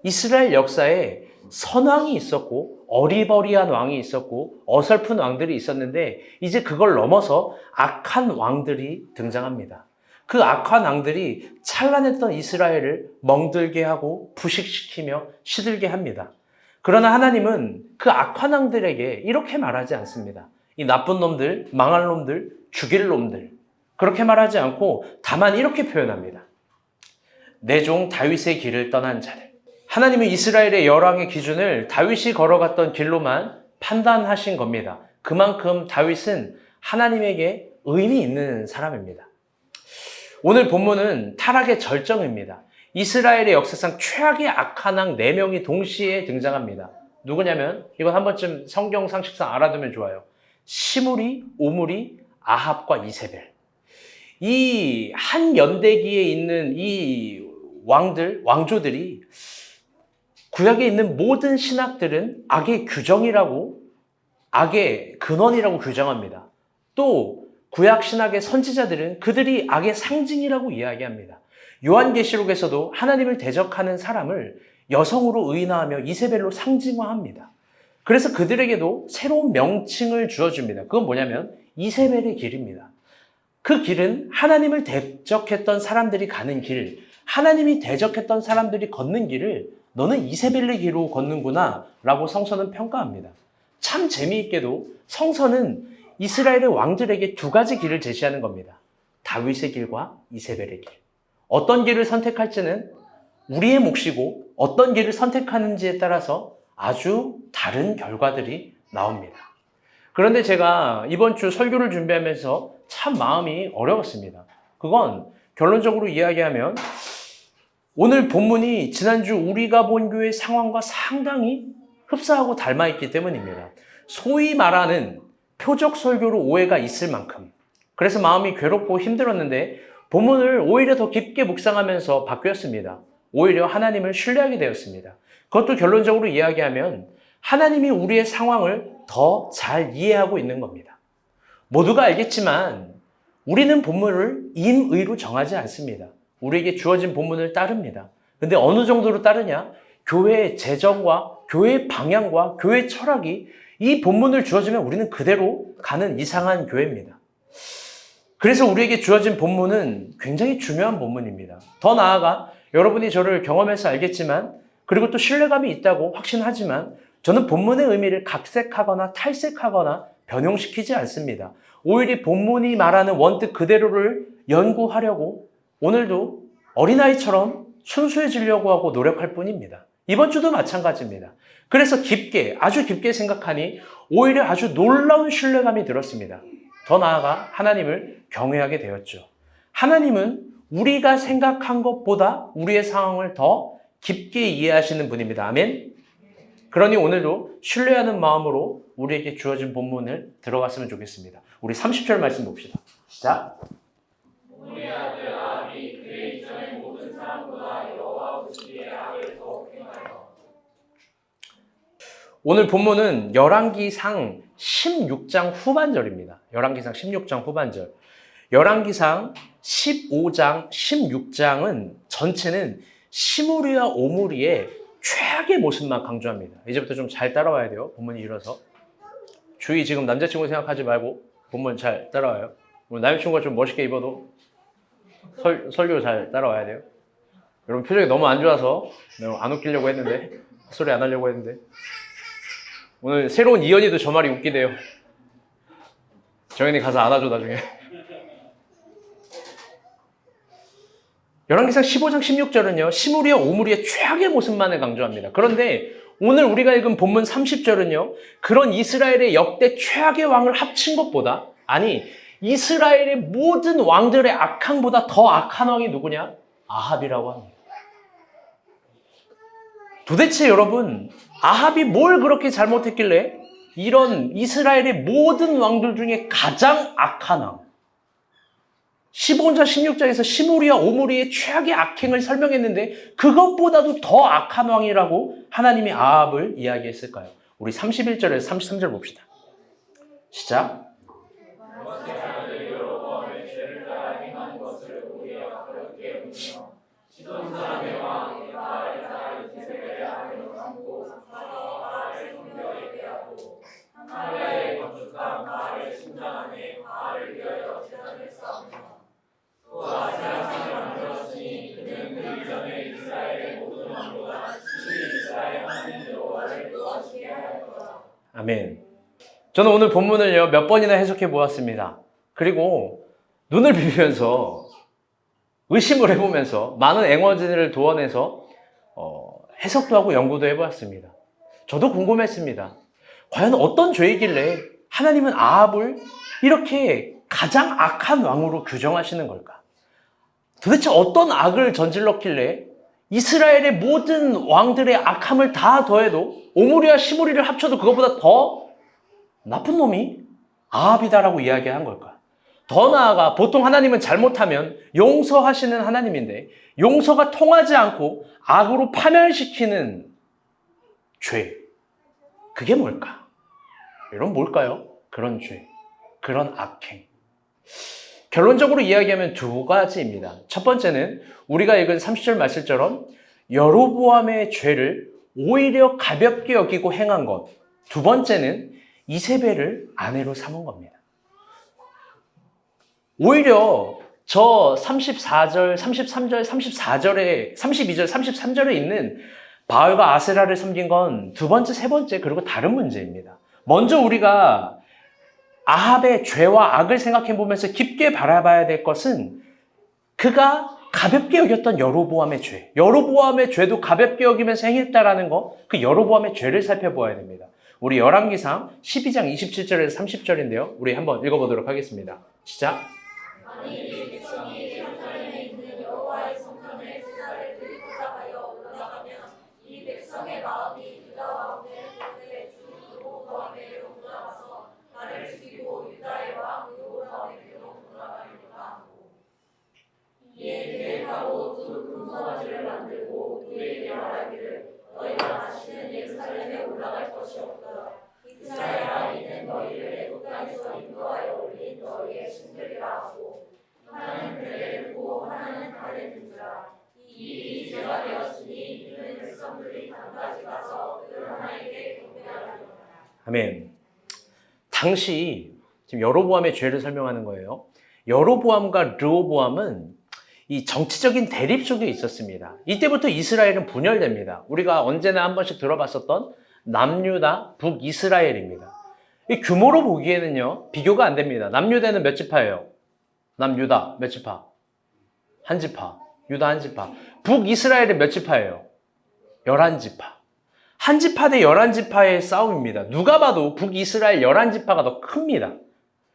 이스라엘 역사에 선왕이 있었고 어리버리한 왕이 있었고 어설픈 왕들이 있었는데 이제 그걸 넘어서 악한 왕들이 등장합니다. 그 악한 왕들이 찬란했던 이스라엘을 멍들게 하고 부식시키며 시들게 합니다. 그러나 하나님은 그 악한 왕들에게 이렇게 말하지 않습니다. 이 나쁜 놈들, 망할 놈들, 죽일 놈들, 그렇게 말하지 않고 다만 이렇게 표현합니다. 내 종 다윗의 길을 떠난 자들. 하나님은 이스라엘의 열왕의 기준을 다윗이 걸어갔던 길로만 판단하신 겁니다. 그만큼 다윗은 하나님에게 의미 있는 사람입니다. 오늘 본문은 타락의 절정입니다. 이스라엘의 역사상 최악의 악한 왕 4명이 동시에 등장합니다. 누구냐면 이건 한 번쯤 성경 상식상 알아두면 좋아요. 시므리, 오므리, 아합과 이세벨. 이 한 연대기에 있는 이 왕조들이 구약에 있는 모든 신학들은 악의 규정이라고, 악의 근원이라고 규정합니다. 또 구약 신학의 선지자들은 그들이 악의 상징이라고 이야기합니다. 요한계시록에서도 하나님을 대적하는 사람을 여성으로 의인화하며 이세벨로 상징화합니다. 그래서 그들에게도 새로운 명칭을 주어줍니다. 그건 뭐냐면 이세벨의 길입니다. 그 길은 하나님을 대적했던 사람들이 가는 길, 하나님이 대적했던 사람들이 걷는 길을 너는 이세벨의 길로 걷는구나 라고 성서는 평가합니다. 참 재미있게도 성서는 이스라엘의 왕들에게 2가지 길을 제시하는 겁니다. 다윗의 길과 이세벨의 길. 어떤 길을 선택할지는 우리의 몫이고 어떤 길을 선택하는지에 따라서 아주 다른 결과들이 나옵니다. 그런데 제가 이번 주 설교를 준비하면서 참 마음이 어려웠습니다. 그건 결론적으로 이야기하면 오늘 본문이 지난주 우리가 본 교회 상황과 상당히 흡사하고 닮아있기 때문입니다. 소위 말하는 표적 설교로 오해가 있을 만큼. 그래서 마음이 괴롭고 힘들었는데 본문을 오히려 더 깊게 묵상하면서 바뀌었습니다. 오히려 하나님을 신뢰하게 되었습니다. 그것도 결론적으로 이야기하면 하나님이 우리의 상황을 더 잘 이해하고 있는 겁니다. 모두가 알겠지만 우리는 본문을 임의로 정하지 않습니다. 우리에게 주어진 본문을 따릅니다. 근데 어느 정도로 따르냐? 교회의 재정과 교회의 방향과 교회의 철학이 이 본문을 주어지면 우리는 그대로 가는 이상한 교회입니다. 그래서 우리에게 주어진 본문은 굉장히 중요한 본문입니다. 더 나아가 여러분이 저를 경험해서 알겠지만 그리고 또 신뢰감이 있다고 확신하지만 저는 본문의 의미를 각색하거나 탈색하거나 변형시키지 않습니다. 오히려 본문이 말하는 원뜻 그대로를 연구하려고 오늘도 어린아이처럼 순수해지려고 하고 노력할 뿐입니다. 이번 주도 마찬가지입니다. 그래서 깊게, 아주 깊게 생각하니 오히려 아주 놀라운 신뢰감이 들었습니다. 더 나아가 하나님을 경외하게 되었죠. 하나님은 우리가 생각한 것보다 우리의 상황을 더 깊게 이해하시는 분입니다. 아멘? 그러니 오늘도 신뢰하는 마음으로 우리에게 주어진 본문을 들어갔으면 좋겠습니다. 우리 30절 말씀 봅시다. 시작. 우리 아들 아합이 그의 이전의 모든 사람보다 여호와 보시기에 악을 더 행하여. 오늘 본문은 열왕기상 16장 후반절입니다. 열왕기상 16장 후반절. 열왕기상 15장, 16장은 전체는 시므리와 오므리의 최악의 모습만 강조합니다. 이제부터 좀 잘 따라와야 돼요. 본문이 길어서. 주위 지금 남자친구 생각하지 말고 본문 잘 따라와요. 남자친구가 좀 멋있게 입어도 설교 잘 따라와야 돼요. 여러분 표정이 너무 안 좋아서 안 웃기려고 했는데 헛소리 안 하려고 했는데 오늘 새로운 이현이도 저 말이 웃기대요. 정현이 가서 안아줘 나중에. 열왕기상 15장 16절은요. 시므리와 오므리의 최악의 모습만을 강조합니다. 그런데 오늘 우리가 읽은 본문 30절은요. 그런 이스라엘의 역대 최악의 왕을 합친 것보다 아니 이스라엘의 모든 왕들의 악함보다 더 악한 왕이 누구냐? 아합이라고 합니다. 도대체 여러분 아합이 뭘 그렇게 잘못했길래 이런 이스라엘의 모든 왕들 중에 가장 악한 왕 15장 16장에서 시므리와 오므리의 최악의 악행을 설명했는데 그것보다도 더 악한 왕이라고 하나님이 아합을 이야기했을까요? 우리 31절에서 33절 봅시다. 시작. 시돈 사람의 왕 아멘. 저는 오늘 본문을요, 몇 번이나 해석해 보았습니다. 그리고 눈을 비비면서 의심을 해보면서 많은 앵어진을 도원해서 해석도 하고 연구도 해보았습니다. 저도 궁금했습니다. 과연 어떤 죄이길래 하나님은 아합을 이렇게 가장 악한 왕으로 규정하시는 걸까? 도대체 어떤 악을 저질렀길래 이스라엘의 모든 왕들의 악함을 다 더해도 오므리와 시므리를 합쳐도 그것보다 더 나쁜 놈이 아합이다라고 이야기한 걸까? 더 나아가 보통 하나님은 잘못하면 용서하시는 하나님인데 용서가 통하지 않고 악으로 파멸시키는 죄. 그게 뭘까? 여러분 뭘까요? 그런 죄, 그런 악행. 결론적으로 이야기하면 두 가지입니다. 첫 번째는 우리가 읽은 30절 말씀처럼 여로보암의 죄를 오히려 가볍게 여기고 행한 것. 두 번째는 이세벨을 아내로 삼은 겁니다. 오히려 저 34절, 33절, 34절에, 32절, 33절에 있는 바알과 아세라를 섬긴 건 두 번째, 세 번째, 그리고 다른 문제입니다. 먼저 우리가 아합의 죄와 악을 생각해 보면서 깊게 바라봐야 될 것은 그가 가볍게 여겼던 여로보암의 죄. 여로보암의 죄도 가볍게 여기면서 행했다라는 거, 그 여로보암의 죄를 살펴보아야 됩니다. 우리 열왕기상 12장 27절에서 30절인데요. 우리 한번 읽어보도록 하겠습니다. 시작. 만일 이 백성이 예루살렘에 있는 여호와의 성전에 제사를 드리고자 하여 올라가면 이 백성의 마음이 유다 왕의 손에 주 여로보암의 영으로 나와서 나를 죽이고 유다의 왕 여로보암에게로 돌아가리로다. 이에 계획하고 두 금송아지를 만들고 그에게 말하기를 너희가 다시는 예루살렘에 올라갈 것이 없다. 이스라엘아 이는 너희를 애굽 땅에서 인도하여 올린 너희의 신들이라 하고 하나는 그를 두고 하나는 달에 든지라. 이 일이 죄가 되었으니 이는 백성들이 단까지 가서 그 하나에게 경배하리로다. 아멘. 당시 지금 여로보암의 죄를 설명하는 거예요. 여로보암과 르호보암은 이 정치적인 대립 속에 있었습니다. 이때부터 이스라엘은 분열됩니다. 우리가 언제나 한 번씩 들어봤었던 남유다, 북이스라엘입니다. 이 규모로 보기에는요, 비교가 안 됩니다. 남유다는 몇 지파예요? 남유다 몇 지파? 한 지파. 유다 한 지파. 북이스라엘은 몇 지파예요? 11지파. 한 지파 대 11지파의 싸움입니다. 누가 봐도 북이스라엘 11지파가 더 큽니다.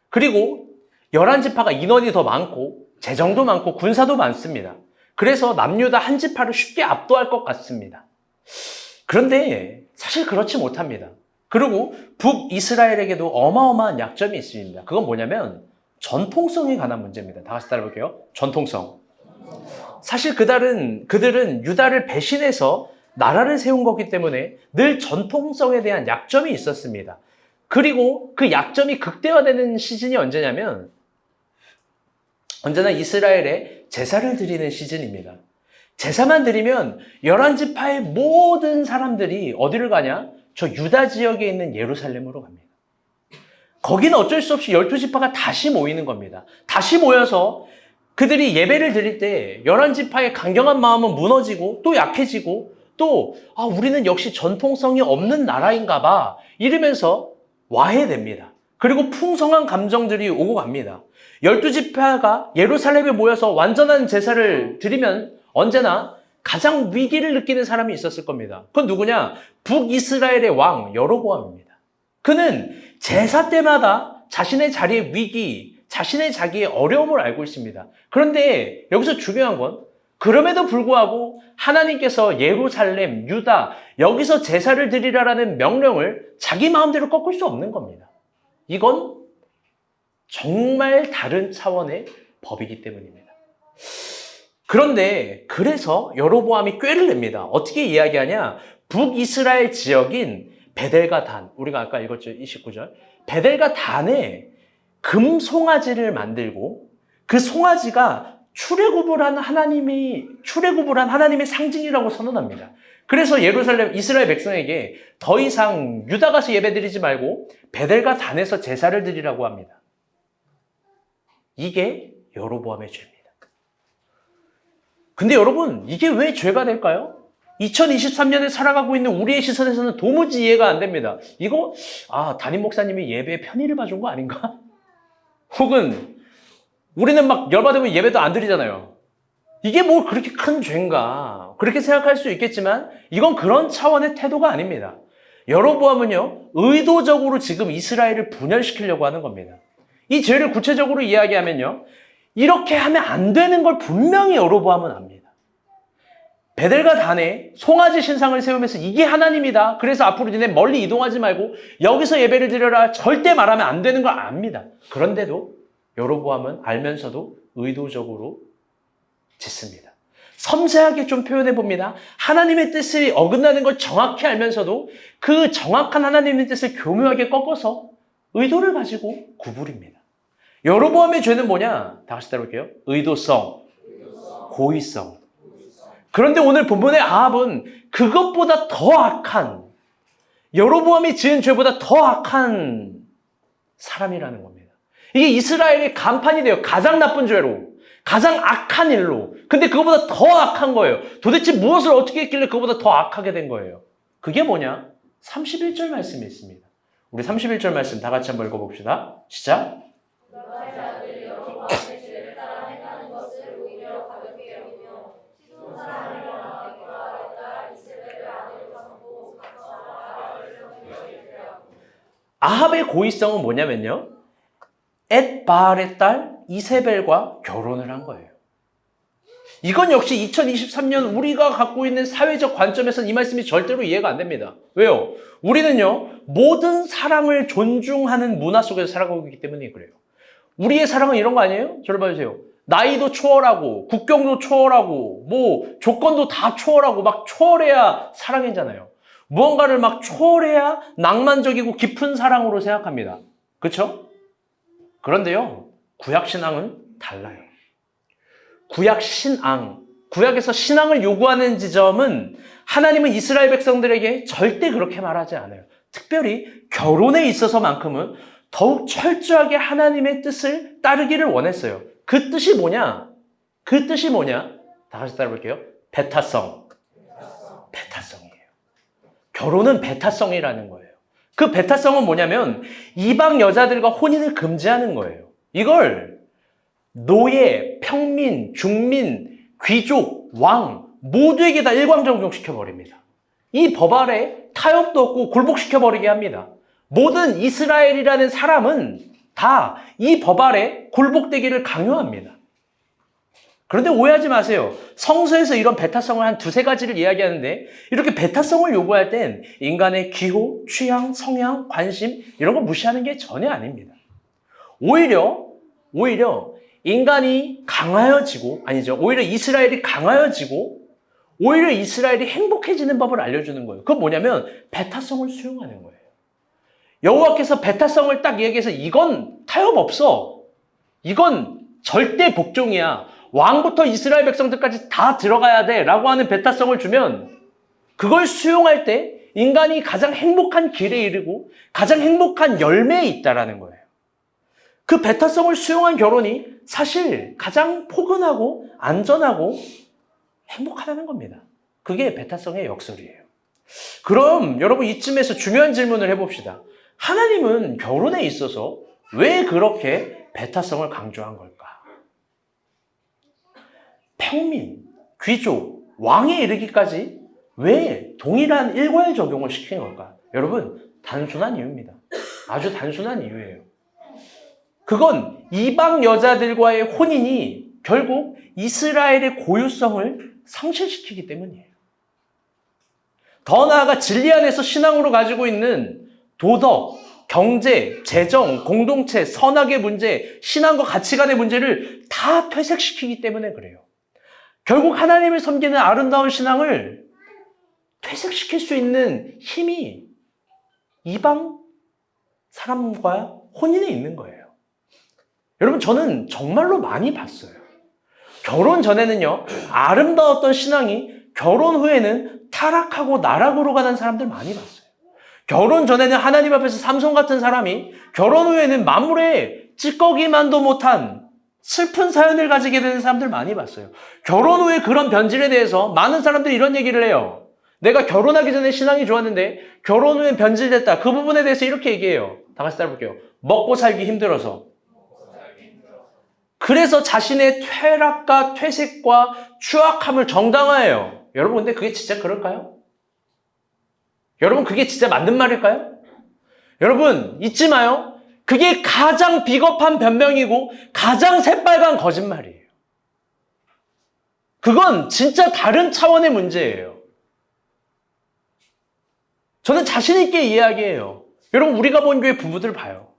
그리고 11지파가 인원이 더 많고 재정도 많고 군사도 많습니다. 그래서 남유다 한 지파를 쉽게 압도할 것 같습니다. 그런데 사실 그렇지 못합니다. 그리고 북이스라엘에게도 어마어마한 약점이 있습니다. 그건 뭐냐면 전통성에 관한 문제입니다. 다 같이 따라볼게요. 전통성. 사실 그들은 유다를 배신해서 나라를 세운 거기 때문에 늘 전통성에 대한 약점이 있었습니다. 그리고 그 약점이 극대화되는 시즌이 언제냐면 언제나 이스라엘에 제사를 드리는 시즌입니다. 제사만 드리면 11지파의 모든 사람들이 어디를 가냐? 저 유다 지역에 있는 예루살렘으로 갑니다. 거기는 어쩔 수 없이 12지파가 다시 모이는 겁니다. 다시 모여서 그들이 예배를 드릴 때 11지파의 강경한 마음은 무너지고 또 약해지고 또 우리는 역시 전통성이 없는 나라인가 봐 이러면서 와해됩니다. 그리고 풍성한 감정들이 오고 갑니다. 12지파가 예루살렘에 모여서 완전한 제사를 드리면 언제나 가장 위기를 느끼는 사람이 있었을 겁니다. 그건 누구냐? 북이스라엘의 왕 여로보암입니다. 그는 제사 때마다 자신의 자리의 위기, 자신의 자기의 어려움을 알고 있습니다. 그런데 여기서 중요한 건 그럼에도 불구하고 하나님께서 예루살렘, 유다 여기서 제사를 드리라라는 명령을 자기 마음대로 꺾을 수 없는 겁니다. 이건 정말 다른 차원의 법이기 때문입니다. 그런데 그래서 여로보암이 꾀를 냅니다. 어떻게 이야기하냐? 북이스라엘 지역인 베델과 단, 우리가 아까 읽었죠? 29절. 베델과 단에 금 송아지를 만들고 그 송아지가 출애굽을 한 하나님의 상징이라고 선언합니다. 그래서 이스라엘 백성에게 더 이상 유다 가서 예배드리지 말고 베델과 단에서 제사를 드리라고 합니다. 이게 여로보암의 죄입니다. 근데 여러분, 이게 왜 죄가 될까요? 2023년에 살아가고 있는 우리의 시선에서는 도무지 이해가 안 됩니다. 이거 담임 목사님이 예배에 편의를 봐준 거 아닌가? 혹은 우리는 막 열받으면 예배도 안 드리잖아요. 이게 뭐 그렇게 큰 죄인가? 그렇게 생각할 수 있겠지만 이건 그런 차원의 태도가 아닙니다. 여로보암은요, 의도적으로 지금 이스라엘을 분열시키려고 하는 겁니다. 이 죄를 구체적으로 이야기하면요, 이렇게 하면 안 되는 걸 분명히 여로보암은 압니다. 베델과 단에 송아지 신상을 세우면서 이게 하나님이다. 그래서 앞으로 니네 멀리 이동하지 말고 여기서 예배를 드려라. 절대 말하면 안 되는 걸 압니다. 그런데도 여로보암은 알면서도 의도적으로 짓습니다. 섬세하게 좀 표현해 봅니다. 하나님의 뜻이 어긋나는 걸 정확히 알면서도 그 정확한 하나님의 뜻을 교묘하게 꺾어서 의도를 가지고 구부립니다. 여로보암의 죄는 뭐냐? 다 같이 따라볼게요. 의도성, 고의성. 그런데 오늘 본문의 아합은 그것보다 더 악한, 여로보암이 지은 죄보다 더 악한 사람이라는 겁니다. 이게 이스라엘의 간판이 돼요. 가장 나쁜 죄로, 가장 악한 일로. 근데 그것보다 더 악한 거예요. 도대체 무엇을 어떻게 했길래 그것보다 더 악하게 된 거예요? 그게 뭐냐? 31절 말씀이 있습니다. 우리 31절 말씀 다 같이 한번 읽어봅시다. 시작. 아합의 고의성은 뭐냐면요, 엣바알의 딸 이세벨과 결혼을 한 거예요. 이건 역시 2023년 우리가 갖고 있는 사회적 관점에서는 이 말씀이 절대로 이해가 안 됩니다. 왜요? 우리는요, 모든 사랑을 존중하는 문화 속에서 살아가고 있기 때문에 그래요. 우리의 사랑은 이런 거 아니에요? 저를 봐주세요. 나이도 초월하고 국경도 초월하고 뭐 조건도 다 초월하고 막 초월해야 사랑이잖아요. 무언가를 막 초월해야 낭만적이고 깊은 사랑으로 생각합니다. 그렇죠? 그런데요, 구약신앙은 달라요. 구약에서 신앙을 요구하는 지점은 하나님은 이스라엘 백성들에게 절대 그렇게 말하지 않아요. 특별히 결혼에 있어서만큼은 더욱 철저하게 하나님의 뜻을 따르기를 원했어요. 그 뜻이 뭐냐? 다 같이 따라볼게요. 베타성이에요. 결혼은 베타성이라는 거예요. 그 베타성은 뭐냐면 이방 여자들과 혼인을 금지하는 거예요. 이걸 노예, 평민, 중민, 귀족, 왕 모두에게 다 일광 적용시켜버립니다. 이 법 아래 타협도 없고 굴복시켜버리게 합니다. 모든 이스라엘이라는 사람은 다 이 법 아래 굴복되기를 강요합니다. 그런데 오해하지 마세요. 성서에서 이런 베타성을 한 두세 가지를 이야기하는데 이렇게 베타성을 요구할 땐 인간의 기호, 취향, 성향, 관심 이런 거 무시하는 게 전혀 아닙니다. 오히려 인간이 오히려 이스라엘이 강하여지고 오히려 이스라엘이 행복해지는 법을 알려주는 거예요. 그건 뭐냐면 베타성을 수용하는 거예요. 여호와께서 베타성을 딱 얘기해서 이건 타협 없어. 이건 절대 복종이야. 왕부터 이스라엘 백성들까지 다 들어가야 돼 라고 하는 베타성을 주면 그걸 수용할 때 인간이 가장 행복한 길에 이르고 가장 행복한 열매에 있다라는 거예요. 그 베타성을 수용한 결혼이 사실 가장 포근하고 안전하고 행복하다는 겁니다. 그게 베타성의 역설이에요. 그럼 여러분 이쯤에서 중요한 질문을 해봅시다. 하나님은 결혼에 있어서 왜 그렇게 베타성을 강조한 걸까? 평민, 귀족, 왕에 이르기까지 왜 동일한 일괄 적용을 시킨 걸까? 여러분, 단순한 이유입니다. 아주 단순한 이유예요. 그건 이방 여자들과의 혼인이 결국 이스라엘의 고유성을 상실시키기 때문이에요. 더 나아가 진리 안에서 신앙으로 가지고 있는 도덕, 경제, 재정, 공동체, 선악의 문제, 신앙과 가치관의 문제를 다 퇴색시키기 때문에 그래요. 결국 하나님을 섬기는 아름다운 신앙을 퇴색시킬 수 있는 힘이 이방 사람과 혼인에 있는 거예요. 여러분, 저는 정말로 많이 봤어요. 결혼 전에는요, 아름다웠던 신앙이 결혼 후에는 타락하고 나락으로 가는 사람들 많이 봤어요. 결혼 전에는 하나님 앞에서 삼손 같은 사람이 결혼 후에는 만물에 찌꺼기만도 못한 슬픈 사연을 가지게 되는 사람들 많이 봤어요. 결혼 후에 그런 변질에 대해서 많은 사람들이 이런 얘기를 해요. 내가 결혼하기 전에 신앙이 좋았는데 결혼 후엔 변질됐다. 그 부분에 대해서 이렇게 얘기해요. 다 같이 따라볼게요. 먹고 살기 힘들어서. 그래서 자신의 퇴락과 퇴색과 추악함을 정당화해요. 여러분, 근데 그게 진짜 그럴까요? 여러분, 그게 진짜 맞는 말일까요? 여러분, 잊지 마요. 그게 가장 비겁한 변명이고 가장 새빨간 거짓말이에요. 그건 진짜 다른 차원의 문제예요. 저는 자신 있게 이야기해요. 여러분, 우리가 본 교회 부부들 봐요.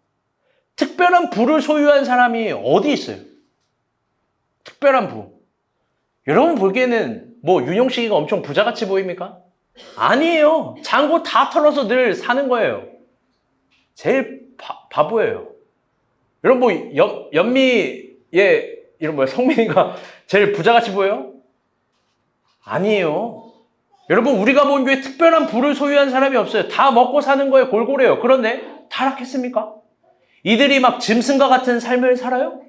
특별한 부를 소유한 사람이 어디 있어요? 특별한 부. 여러분 보기에는 뭐 윤용식이가 엄청 부자같이 보입니까? 아니에요. 잔고 다 털어서 늘 사는 거예요. 제일 바보예요. 여러분 뭐 연미의 이런 뭐야 성민이가 제일 부자같이 보여요? 아니에요. 여러분 우리가 본 교회 특별한 부를 소유한 사람이 없어요. 다 먹고 사는 거에 골고래요. 그런데 타락했습니까? 이들이 막 짐승과 같은 삶을 살아요?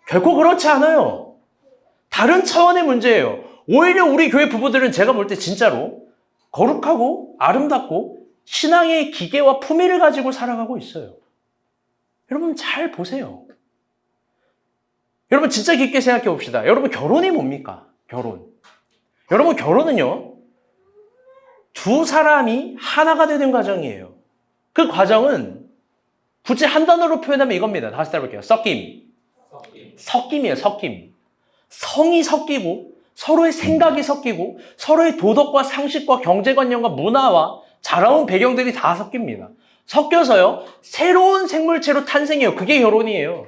결코 그렇지 않아요. 다른 차원의 문제예요. 오히려 우리 교회 부부들은 제가 볼 때 진짜로 거룩하고 아름답고 신앙의 기계와 품위를 가지고 살아가고 있어요. 여러분 잘 보세요. 여러분 진짜 깊게 생각해 봅시다. 여러분 결혼이 뭡니까? 결혼. 여러분 결혼은요. 두 사람이 하나가 되는 과정이에요. 그 과정은 굳이 한 단어로 표현하면 이겁니다. 다시 따라볼게요. 섞임. 섞임이에요. 섞임. 성이 섞이고 서로의 생각이 섞이고 서로의 도덕과 상식과 경제관념과 문화와 자라온 배경들이 다 섞입니다. 섞여서요. 새로운 생물체로 탄생해요. 그게 결혼이에요.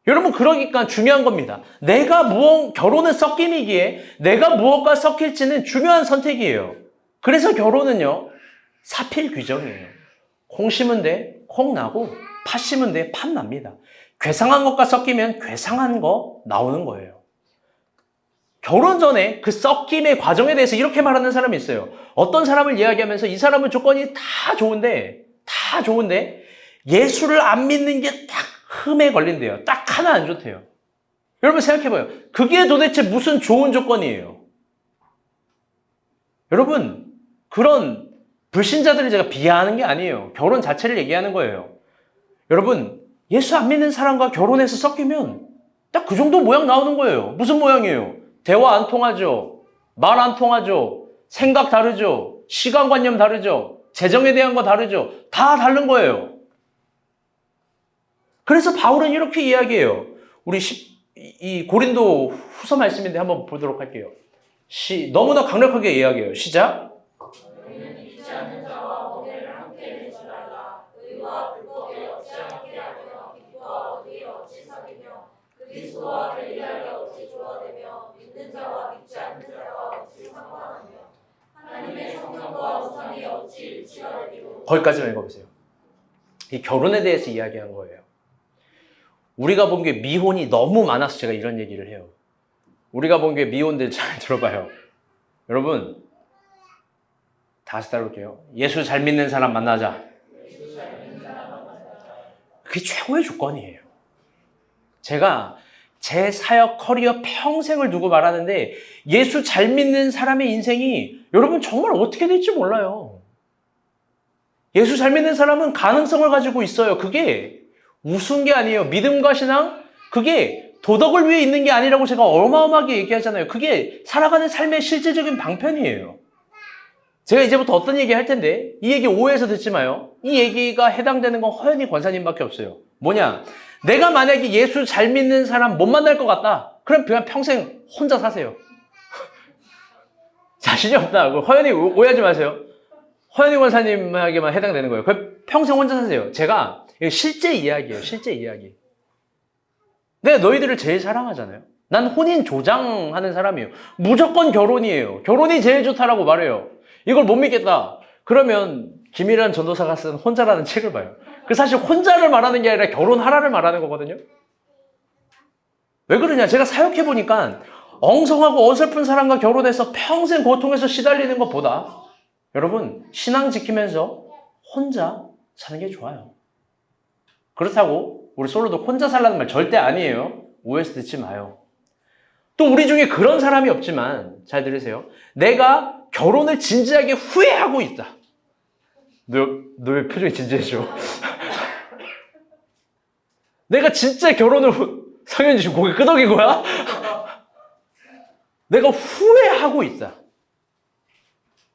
여러분 그러니까 중요한 겁니다. 결혼은 섞임이기에 내가 무엇과 섞일지는 중요한 선택이에요. 그래서 결혼은요. 사필 규정이에요. 콩 심은 데 콩 나고 팥 심은 데 팥 납니다. 괴상한 것과 섞이면 괴상한 거 나오는 거예요. 결혼 전에 그 섞임의 과정에 대해서 이렇게 말하는 사람이 있어요. 어떤 사람을 이야기하면서 이 사람은 조건이 다 좋은데 예수를 안 믿는 게 딱 흠에 걸린대요. 딱 하나 안 좋대요. 여러분 생각해봐요. 그게 도대체 무슨 좋은 조건이에요? 여러분 그런 불신자들을 제가 비하하는 게 아니에요. 결혼 자체를 얘기하는 거예요. 여러분 예수 안 믿는 사람과 결혼해서 섞이면 딱 그 정도 모양 나오는 거예요. 무슨 모양이에요? 대화 안 통하죠. 말 안 통하죠. 생각 다르죠. 시간관념 다르죠. 재정에 대한 거 다르죠. 다 다른 거예요. 그래서 바울은 이렇게 이야기해요. 우리 이 고린도 후서 말씀인데 한번 보도록 할게요. 너무나 강력하게 이야기해요. 시작. 너희는 믿지 않는 자와 멍에를 함께 내지 말라. 의와 불법에 어찌하게 하며 빛과 어디에 어찌 사귀며 그리스도와 벨리알이 어찌 조화되며 믿는 자와 믿지 않는 자가 어찌 상관하며 하나님의 성령과 우상이 어찌 일치가 되리요. 거기까지만 읽어보세요. 이 결혼에 대해서 이야기한 거예요. 우리가 본 게 미혼이 너무 많아서 제가 이런 얘기를 해요. 우리가 본 게 미혼들 잘 들어봐요. 여러분 다시 따라올게요. 예수 잘 믿는 사람 만나자. 그게 최고의 조건이에요. 제가 제 사역 커리어 평생을 두고 말하는데 예수 잘 믿는 사람의 인생이 여러분 정말 어떻게 될지 몰라요. 예수 잘 믿는 사람은 가능성을 가지고 있어요. 그게 우스운 게 아니에요. 믿음과 신앙, 그게 도덕을 위해 있는 게 아니라고 제가 어마어마하게 얘기하잖아요. 그게 살아가는 삶의 실질적인 방편이에요. 제가 이제부터 어떤 얘기 할 텐데 이 얘기 오해해서 듣지 마요. 이 얘기가 해당되는 건 허연희 권사님밖에 없어요. 뭐냐? 내가 만약에 예수 잘 믿는 사람 못 만날 것 같다. 그럼 그냥 평생 혼자 사세요. 자신이 없다. 허연희 오해하지 마세요. 허연희 권사님에게만 해당되는 거예요. 평생 혼자 사세요. 제가 이거 실제 이야기예요. 실제 이야기. 내가 너희들을 제일 사랑하잖아요. 난 혼인 조장하는 사람이에요. 무조건 결혼이에요. 결혼이 제일 좋다라고 말해요. 이걸 못 믿겠다. 그러면 김일환 전도사가 쓴 혼자라는 책을 봐요. 그 사실 혼자를 말하는 게 아니라 결혼하라를 말하는 거거든요. 왜 그러냐? 제가 사역해보니까 엉성하고 어설픈 사람과 결혼해서 평생 고통에서 시달리는 것보다 여러분 신앙 지키면서 혼자 사는 게 좋아요. 그렇다고 우리 솔로도 혼자 살라는 말 절대 아니에요. 오해해서 듣지 마요. 또 우리 중에 그런 사람이 없지만 잘 들으세요. 내가 결혼을 진지하게 후회하고 있다. 너 왜 표정이 진지해져? 내가 진짜 결혼을 상현이 지금 고개 끄덕인 거야? 내가 후회하고 있다.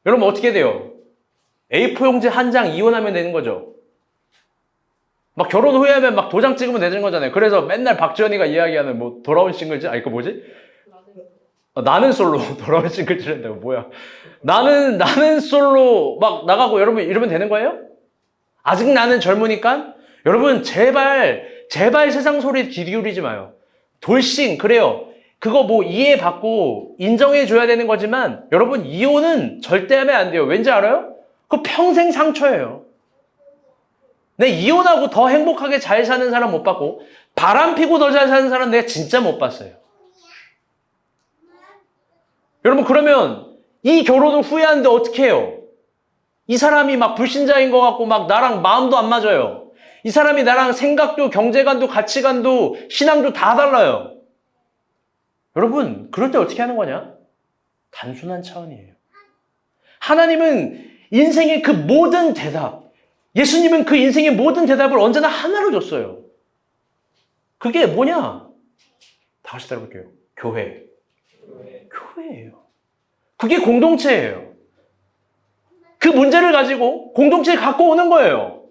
여러분 어떻게 돼요? A4 용지 한 장 이혼하면 되는 거죠. 막 결혼 후회하면 막 도장 찍으면 되는 거잖아요. 그래서 맨날 박지원이가 이야기하는 뭐 돌아온 싱글즈? 그거 뭐지? 나는 솔로 돌아온 싱글즈란다고 뭐야? 나는 솔로 막 나가고 여러분 이러면 되는 거예요? 아직 나는 젊으니까 여러분 제발 세상 소리 귀 기울이지 마요. 돌싱 그래요. 그거 뭐 이해받고 인정해줘야 되는 거지만 여러분 이혼은 절대 하면 안 돼요. 왠지 알아요? 그거 평생 상처예요. 내 이혼하고 더 행복하게 잘 사는 사람 못 봤고 바람 피고 더 잘 사는 사람 내가 진짜 못 봤어요. 여러분 그러면 이 결혼을 후회하는데 어떻게 해요? 이 사람이 막 불신자인 것 같고 막 나랑 마음도 안 맞아요. 이 사람이 나랑 생각도 경제관도 가치관도 신앙도 다 달라요. 여러분 그럴 때 어떻게 하는 거냐? 단순한 차원이에요. 하나님은 인생의 그 모든 대답, 예수님은 그 인생의 모든 대답을 언제나 하나로 줬어요. 그게 뭐냐? 다시 따라볼게요. 교회. 교회예요. 그게 공동체예요. 그 문제를 가지고 공동체에 갖고 오는 거예요.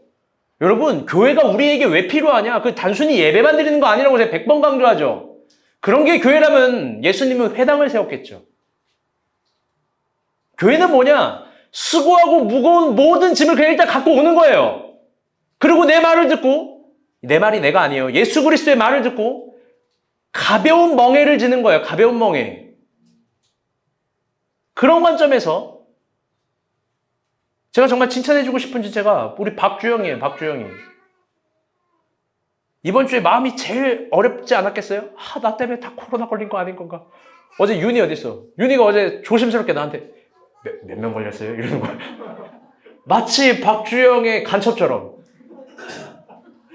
여러분, 교회가 우리에게 왜 필요하냐? 그 단순히 예배만 드리는 거 아니라고 제가 100번 강조하죠. 그런 게 교회라면 예수님은 회당을 세웠겠죠. 교회는 뭐냐? 수고하고 무거운 모든 짐을 그냥 일단 갖고 오는 거예요. 그리고 내 말을 듣고, 내 말이 내가 아니에요. 예수 그리스도의 말을 듣고 가벼운 멍에를 지는 거예요. 가벼운 멍에. 그런 관점에서 제가 정말 칭찬해주고 싶은 주제가 우리 박주영이에요. 박주영이. 이번 주에 마음이 제일 어렵지 않았겠어요? 나 때문에 다 코로나 걸린 거 아닌 건가? 어제 윤이 어디 있어? 윤이가 어제 조심스럽게 나한테 몇 명 걸렸어요? 이러는 거야. 마치 박주영의 간첩처럼.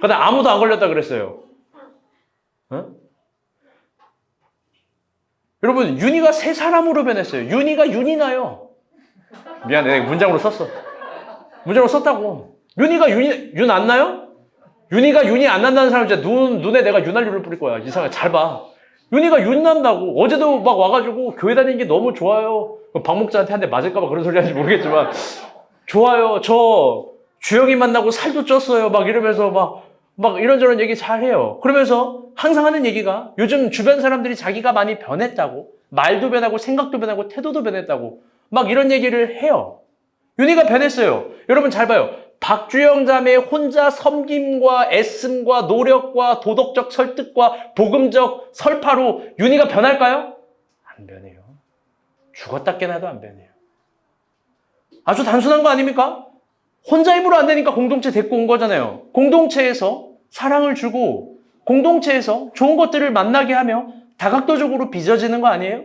근데 아무도 안 걸렸다 그랬어요. 어? 여러분 윤이가 새 사람으로 변했어요. 윤이가 윤이 나요. 미안해, 내가 문장으로 썼어. 문장으로 썼다고. 윤이가 윤 안 나요? 윤이가 윤이 안 난다는 사람 진짜 눈에 내가 윤활유를 뿌릴 거야. 이상하게 잘 봐. 윤이가 윤 난다고. 어제도 막 와가지고 교회 다니는 게 너무 좋아요. 박 목사한테 한 대 맞을까봐 그런 소리 하는지 모르겠지만 좋아요. 저 주영이 만나고 살도 쪘어요. 막 이러면서 막 이런저런 얘기 잘 해요. 그러면서 항상 하는 얘기가 요즘 주변 사람들이 자기가 많이 변했다고, 말도 변하고 생각도 변하고 태도도 변했다고 막 이런 얘기를 해요. 윤희가 변했어요. 여러분 잘 봐요. 박주영 자매의 혼자 섬김과 애씀과 노력과 도덕적 설득과 복음적 설파로 윤희가 변할까요? 안 변해요. 죽었다 깨나도 안 변해요. 아주 단순한 거 아닙니까? 혼자 힘으로 안 되니까 공동체 데리고 온 거잖아요. 공동체에서 사랑을 주고 공동체에서 좋은 것들을 만나게 하며 다각도적으로 빚어지는 거 아니에요?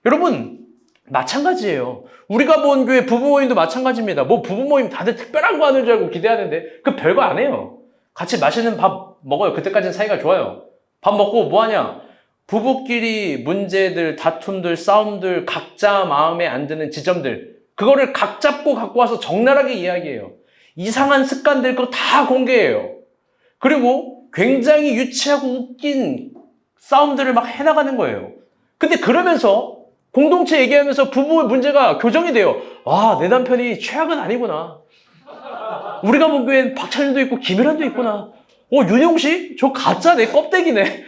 여러분 마찬가지예요. 우리가 본 교회 부부 모임도 마찬가지입니다. 뭐 부부 모임 다들 특별한 거 하는 줄 알고 기대하는데 그 별거 안 해요. 같이 맛있는 밥 먹어요. 그때까지는 사이가 좋아요. 밥 먹고 뭐 하냐? 부부끼리 문제들, 다툼들, 싸움들, 각자 마음에 안 드는 지점들 그거를 각 잡고 갖고 와서 적나라하게 이야기해요. 이상한 습관들 그거 다 공개해요. 그리고 굉장히 유치하고 웃긴 싸움들을 막 해나가는 거예요. 근데 그러면서 공동체 얘기하면서 부부의 문제가 교정이 돼요. 내 남편이 최악은 아니구나. 우리가 본 교회엔 박찬일도 있고 김일환도 있구나. 윤용식? 저 가짜 내 껍데기네.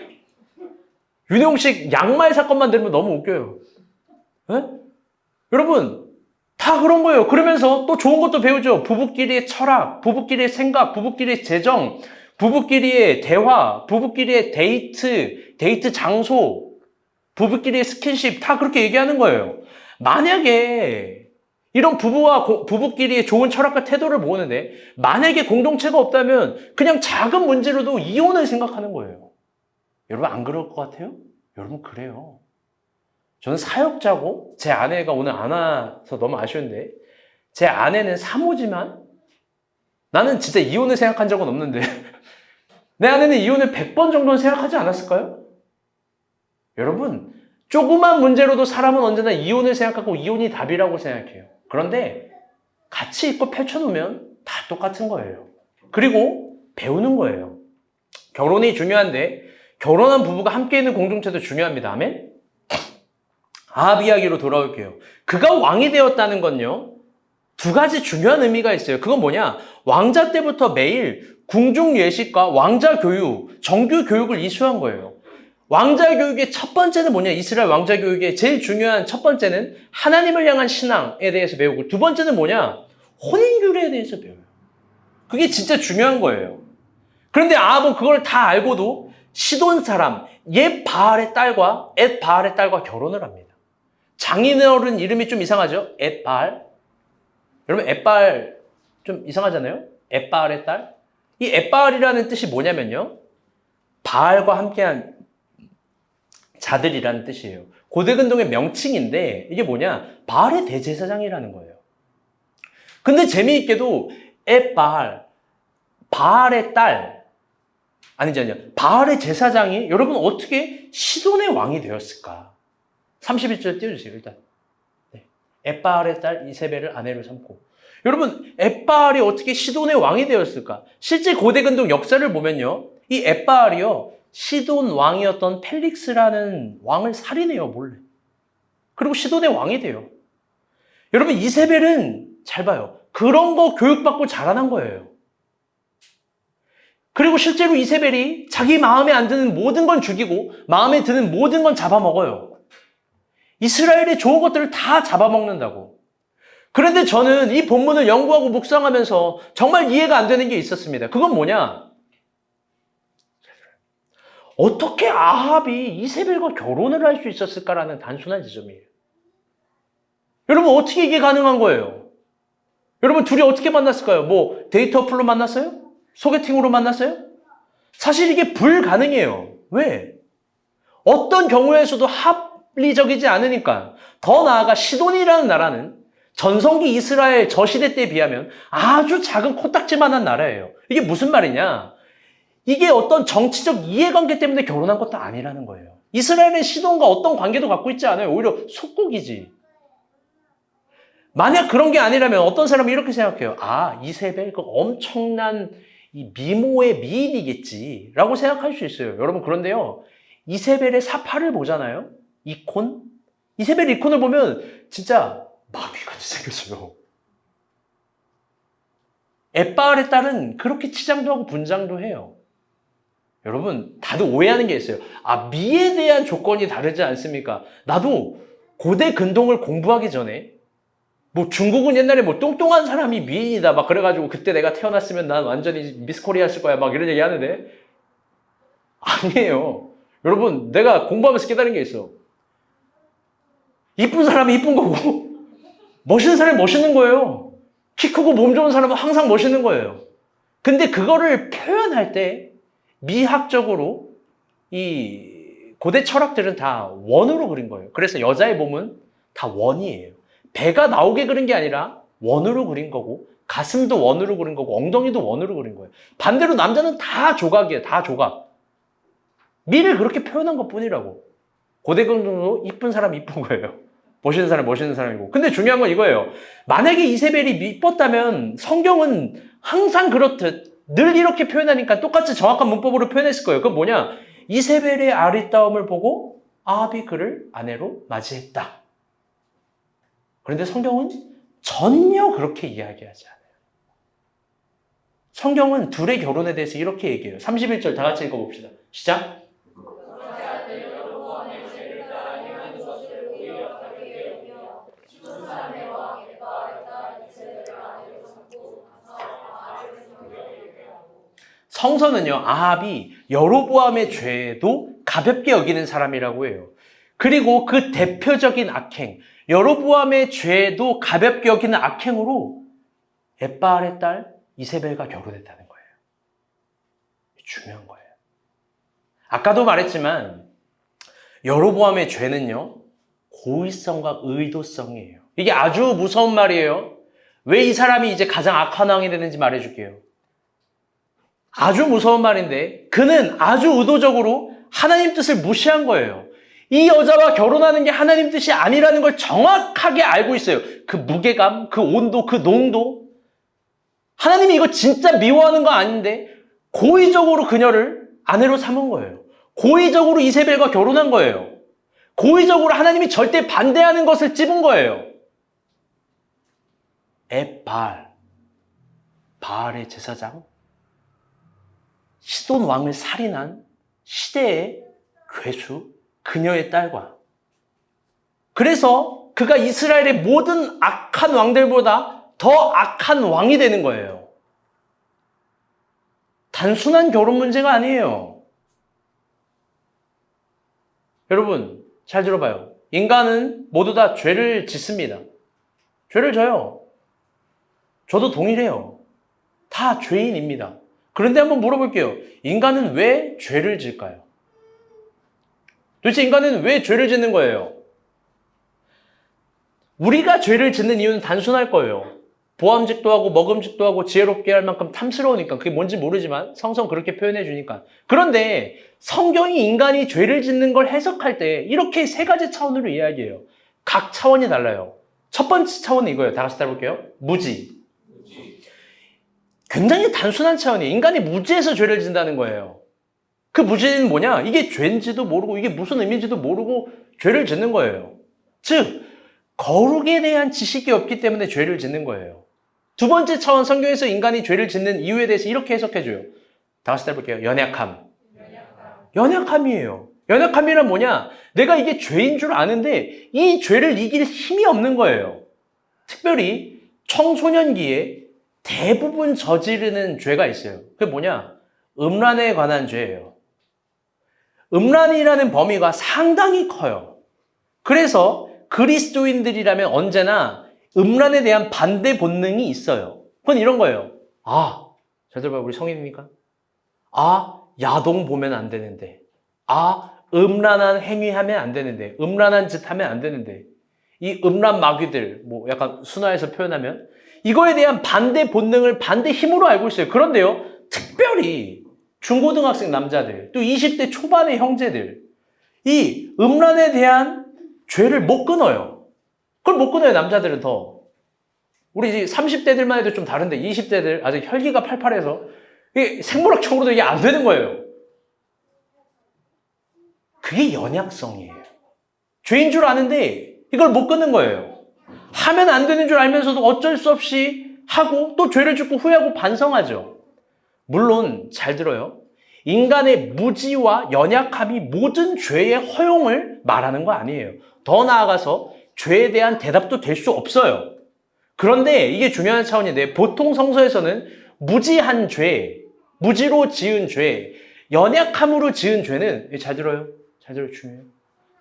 윤용식 양말 사건만 들으면 너무 웃겨요. 에? 여러분 다 그런 거예요. 그러면서 또 좋은 것도 배우죠. 부부끼리의 철학, 부부끼리의 생각, 부부끼리의 재정, 부부끼리의 대화, 부부끼리의 데이트 장소, 부부끼리의 스킨십 다 그렇게 얘기하는 거예요. 만약에 이런 부부끼리의 좋은 철학과 태도를 모으는데 만약에 공동체가 없다면 그냥 작은 문제로도 이혼을 생각하는 거예요. 여러분 안 그럴 것 같아요? 여러분 그래요. 저는 사역자고 제 아내가 오늘 안 와서 너무 아쉬운데 제 아내는 사모지만 나는 진짜 이혼을 생각한 적은 없는데 내 아내는 이혼을 100번 정도는 생각하지 않았을까요? 여러분, 조그만 문제로도 사람은 언제나 이혼을 생각하고 이혼이 답이라고 생각해요. 그런데 같이 있고 펼쳐놓으면 다 똑같은 거예요. 그리고 배우는 거예요. 결혼이 중요한데 결혼한 부부가 함께 있는 공동체도 중요합니다. 아멘? 아합 이야기로 돌아올게요. 그가 왕이 되었다는 건요, 두 가지 중요한 의미가 있어요. 그건 뭐냐? 왕자 때부터 매일 궁중 예식과 왕자 교육, 정규 교육을 이수한 거예요. 왕자 교육의 첫 번째는 뭐냐? 이스라엘 왕자 교육의 제일 중요한 첫 번째는 하나님을 향한 신앙에 대해서 배우고, 두 번째는 뭐냐? 혼인교례에 대해서 배워요. 그게 진짜 중요한 거예요. 그런데 아합은 그걸 다 알고도 시돈 사람 옛 바알의 딸과 엣 바알의 딸과 결혼을 합니다. 장인어른 이름이 좀 이상하죠? 엣 바알. 여러분, 엣 바알 좀 이상하잖아요? 엣 바알의 딸. 이 엣 바알이라는 뜻이 뭐냐면요, 바알과 함께한 자들이라는 뜻이에요. 고대근동의 명칭인데 이게 뭐냐? 바알의 대제사장이라는 거예요. 근데 재미있게도 엣 바알, 바알의 딸, 아니죠. 바알의 제사장이 여러분 어떻게 시돈의 왕이 되었을까? 31절 띄워주세요. 일단 엣바알의 딸 이세벨을 아내로 삼고. 여러분, 엣바알이 어떻게 시돈의 왕이 되었을까? 실제 고대근동 역사를 보면요, 이 엣바알이요, 시돈 왕이었던 펠릭스라는 왕을 살인해요, 몰래. 그리고 시돈의 왕이 돼요. 여러분, 이세벨은 잘 봐요. 그런 거 교육받고 자라난 거예요. 그리고 실제로 이세벨이 자기 마음에 안 드는 모든 건 죽이고 마음에 드는 모든 건 잡아먹어요. 이스라엘의 좋은 것들을 다 잡아먹는다고. 그런데 저는 이 본문을 연구하고 묵상하면서 정말 이해가 안 되는 게 있었습니다. 그건 뭐냐? 어떻게 아합이 이세벨과 결혼을 할 수 있었을까라는 단순한 지점이에요. 여러분, 어떻게 이게 가능한 거예요? 여러분, 둘이 어떻게 만났을까요? 뭐 데이트 어플로 만났어요? 소개팅으로 만났어요? 사실 이게 불가능해요. 왜? 어떤 경우에서도 합리적이지 않으니까. 더 나아가 시돈이라는 나라는 전성기 이스라엘 저시대 때에 비하면 아주 작은 코딱지만한 나라예요. 이게 무슨 말이냐? 이게 어떤 정치적 이해관계 때문에 결혼한 것도 아니라는 거예요. 이스라엘은 시돈과 어떤 관계도 갖고 있지 않아요. 오히려 속국이지. 만약 그런 게 아니라면 어떤 사람이 이렇게 생각해요. 아, 이세벨 그 엄청난 이 미모의 미인이겠지 라고 생각할 수 있어요. 여러분, 그런데요, 이세벨의 사파를 보잖아요. 이콘? 이세벨 이콘을 보면 진짜 마귀같이 생겼어요. 엣바알의 딸은 그렇게 치장도 하고 분장도 해요. 여러분, 다들 오해하는 게 있어요. 아, 미에 대한 조건이 다르지 않습니까? 나도 고대 근동을 공부하기 전에 뭐 중국은 옛날에 뭐 뚱뚱한 사람이 미인이다 막 그래가지고 그때 내가 태어났으면 난 완전히 미스 코리아 했을 거야 막 이런 얘기 하는데, 아니에요. 여러분, 내가 공부하면서 깨달은 게 있어. 이쁜 사람이 이쁜 거고 멋있는 사람이 멋있는 거예요. 키 크고 몸 좋은 사람은 항상 멋있는 거예요. 근데 그거를 표현할 때 미학적으로 이 고대 철학들은 다 원으로 그린 거예요. 그래서 여자의 몸은 다 원이에요. 배가 나오게 그린 게 아니라 원으로 그린 거고, 가슴도 원으로 그린 거고, 엉덩이도 원으로 그린 거예요. 반대로 남자는 다 조각이에요. 다 조각. 미를 그렇게 표현한 것 뿐이라고. 고대근동도 이쁜 사람 이쁜 거예요. 멋있는 사람 멋있는 사람이고. 근데 중요한 건 이거예요. 만약에 이세벨이 이뻤다면 성경은 항상 그렇듯 늘 이렇게 표현하니까 똑같이 정확한 문법으로 표현했을 거예요. 그건 뭐냐? 이세벨의 아리따움을 보고 아합이 그를 아내로 맞이했다. 그런데 성경은 전혀 그렇게 이야기하지 않아요. 성경은 둘의 결혼에 대해서 이렇게 얘기해요. 31절 다 같이 읽어봅시다. 시작. 성서는요, 아합이 여로보암의 죄도 가볍게 여기는 사람이라고 해요. 그리고 그 대표적인 악행, 여로보암의 죄도 가볍게 여기는 악행으로 엣바알의 딸 이세벨과 결혼했다는 거예요. 중요한 거예요. 아까도 말했지만 여로보암의 죄는요, 고의성과 의도성이에요. 이게 아주 무서운 말이에요. 왜 이 사람이 이제 가장 악한 왕이 되는지 말해줄게요. 아주 무서운 말인데 그는 아주 의도적으로 하나님 뜻을 무시한 거예요. 이 여자와 결혼하는 게 하나님 뜻이 아니라는 걸 정확하게 알고 있어요. 그 무게감, 그 온도, 그 농도. 하나님이 이거 진짜 미워하는 거 아닌데 고의적으로 그녀를 아내로 삼은 거예요. 고의적으로 이세벨과 결혼한 거예요. 고의적으로 하나님이 절대 반대하는 것을 찝은 거예요. 바알의 제사장, 시돈 왕을 살인한 시대의 괴수, 그녀의 딸과. 그래서 그가 이스라엘의 모든 악한 왕들보다 더 악한 왕이 되는 거예요. 단순한 결혼 문제가 아니에요. 여러분, 잘 들어봐요. 인간은 모두 다 죄를 짓습니다. 죄를 져요. 저도 동일해요. 다 죄인입니다. 그런데 한번 물어볼게요. 인간은 왜 죄를 질까요? 도대체 인간은 왜 죄를 짓는 거예요? 우리가 죄를 짓는 이유는 단순할 거예요. 보암직도 하고 먹음직도 하고 지혜롭게 할 만큼 탐스러우니까. 그게 뭔지 모르지만 성경 그렇게 표현해 주니까. 그런데 성경이 인간이 죄를 짓는 걸 해석할 때 이렇게 세 가지 차원으로 이야기해요. 각 차원이 달라요. 첫 번째 차원은 이거예요. 다 같이 따라볼게요. 무지. 굉장히 단순한 차원이에요. 인간이 무지해서 죄를 짓는다는 거예요. 그 무지는 뭐냐? 이게 죄인지도 모르고 이게 무슨 의미인지도 모르고 죄를 짓는 거예요. 즉, 거룩에 대한 지식이 없기 때문에 죄를 짓는 거예요. 두 번째 차원, 성경에서 인간이 죄를 짓는 이유에 대해서 이렇게 해석해줘요. 다 같이 따라볼게요. 연약함이에요. 연약함이란 뭐냐? 내가 이게 죄인 줄 아는데 이 죄를 이길 힘이 없는 거예요. 특별히 청소년기에 대부분 저지르는 죄가 있어요. 그게 뭐냐? 음란에 관한 죄예요. 음란이라는 범위가 상당히 커요. 그래서 그리스도인들이라면 언제나 음란에 대한 반대 본능이 있어요. 그건 이런 거예요. 잘 들어봐요. 우리 성인이니까. 야동 보면 안 되는데. 음란한 행위하면 안 되는데. 음란한 짓 하면 안 되는데. 이 음란 마귀들, 약간 순화해서 표현하면 이거에 대한 반대 본능을 반대 힘으로 알고 있어요. 그런데요, 특별히 중고등학생 남자들, 또 20대 초반의 형제들, 이 음란에 대한 죄를 못 끊어요. 그걸 못 끊어요, 남자들은 더. 우리 이제 30대들만 해도 좀 다른데 20대들 아직 혈기가 팔팔해서 이게 생물학적으로도 이게 안 되는 거예요. 그게 연약성이에요. 죄인 줄 아는데 이걸 못 끊는 거예요. 하면 안 되는 줄 알면서도 어쩔 수 없이 하고 또 죄를 짓고 후회하고 반성하죠. 물론 잘 들어요. 인간의 무지와 연약함이 모든 죄의 허용을 말하는 거 아니에요. 더 나아가서 죄에 대한 대답도 될 수 없어요. 그런데 이게 중요한 차원인데 보통 성서에서는 무지한 죄, 무지로 지은 죄, 연약함으로 지은 죄는 잘 들어요. 잘 들어요. 중요해요.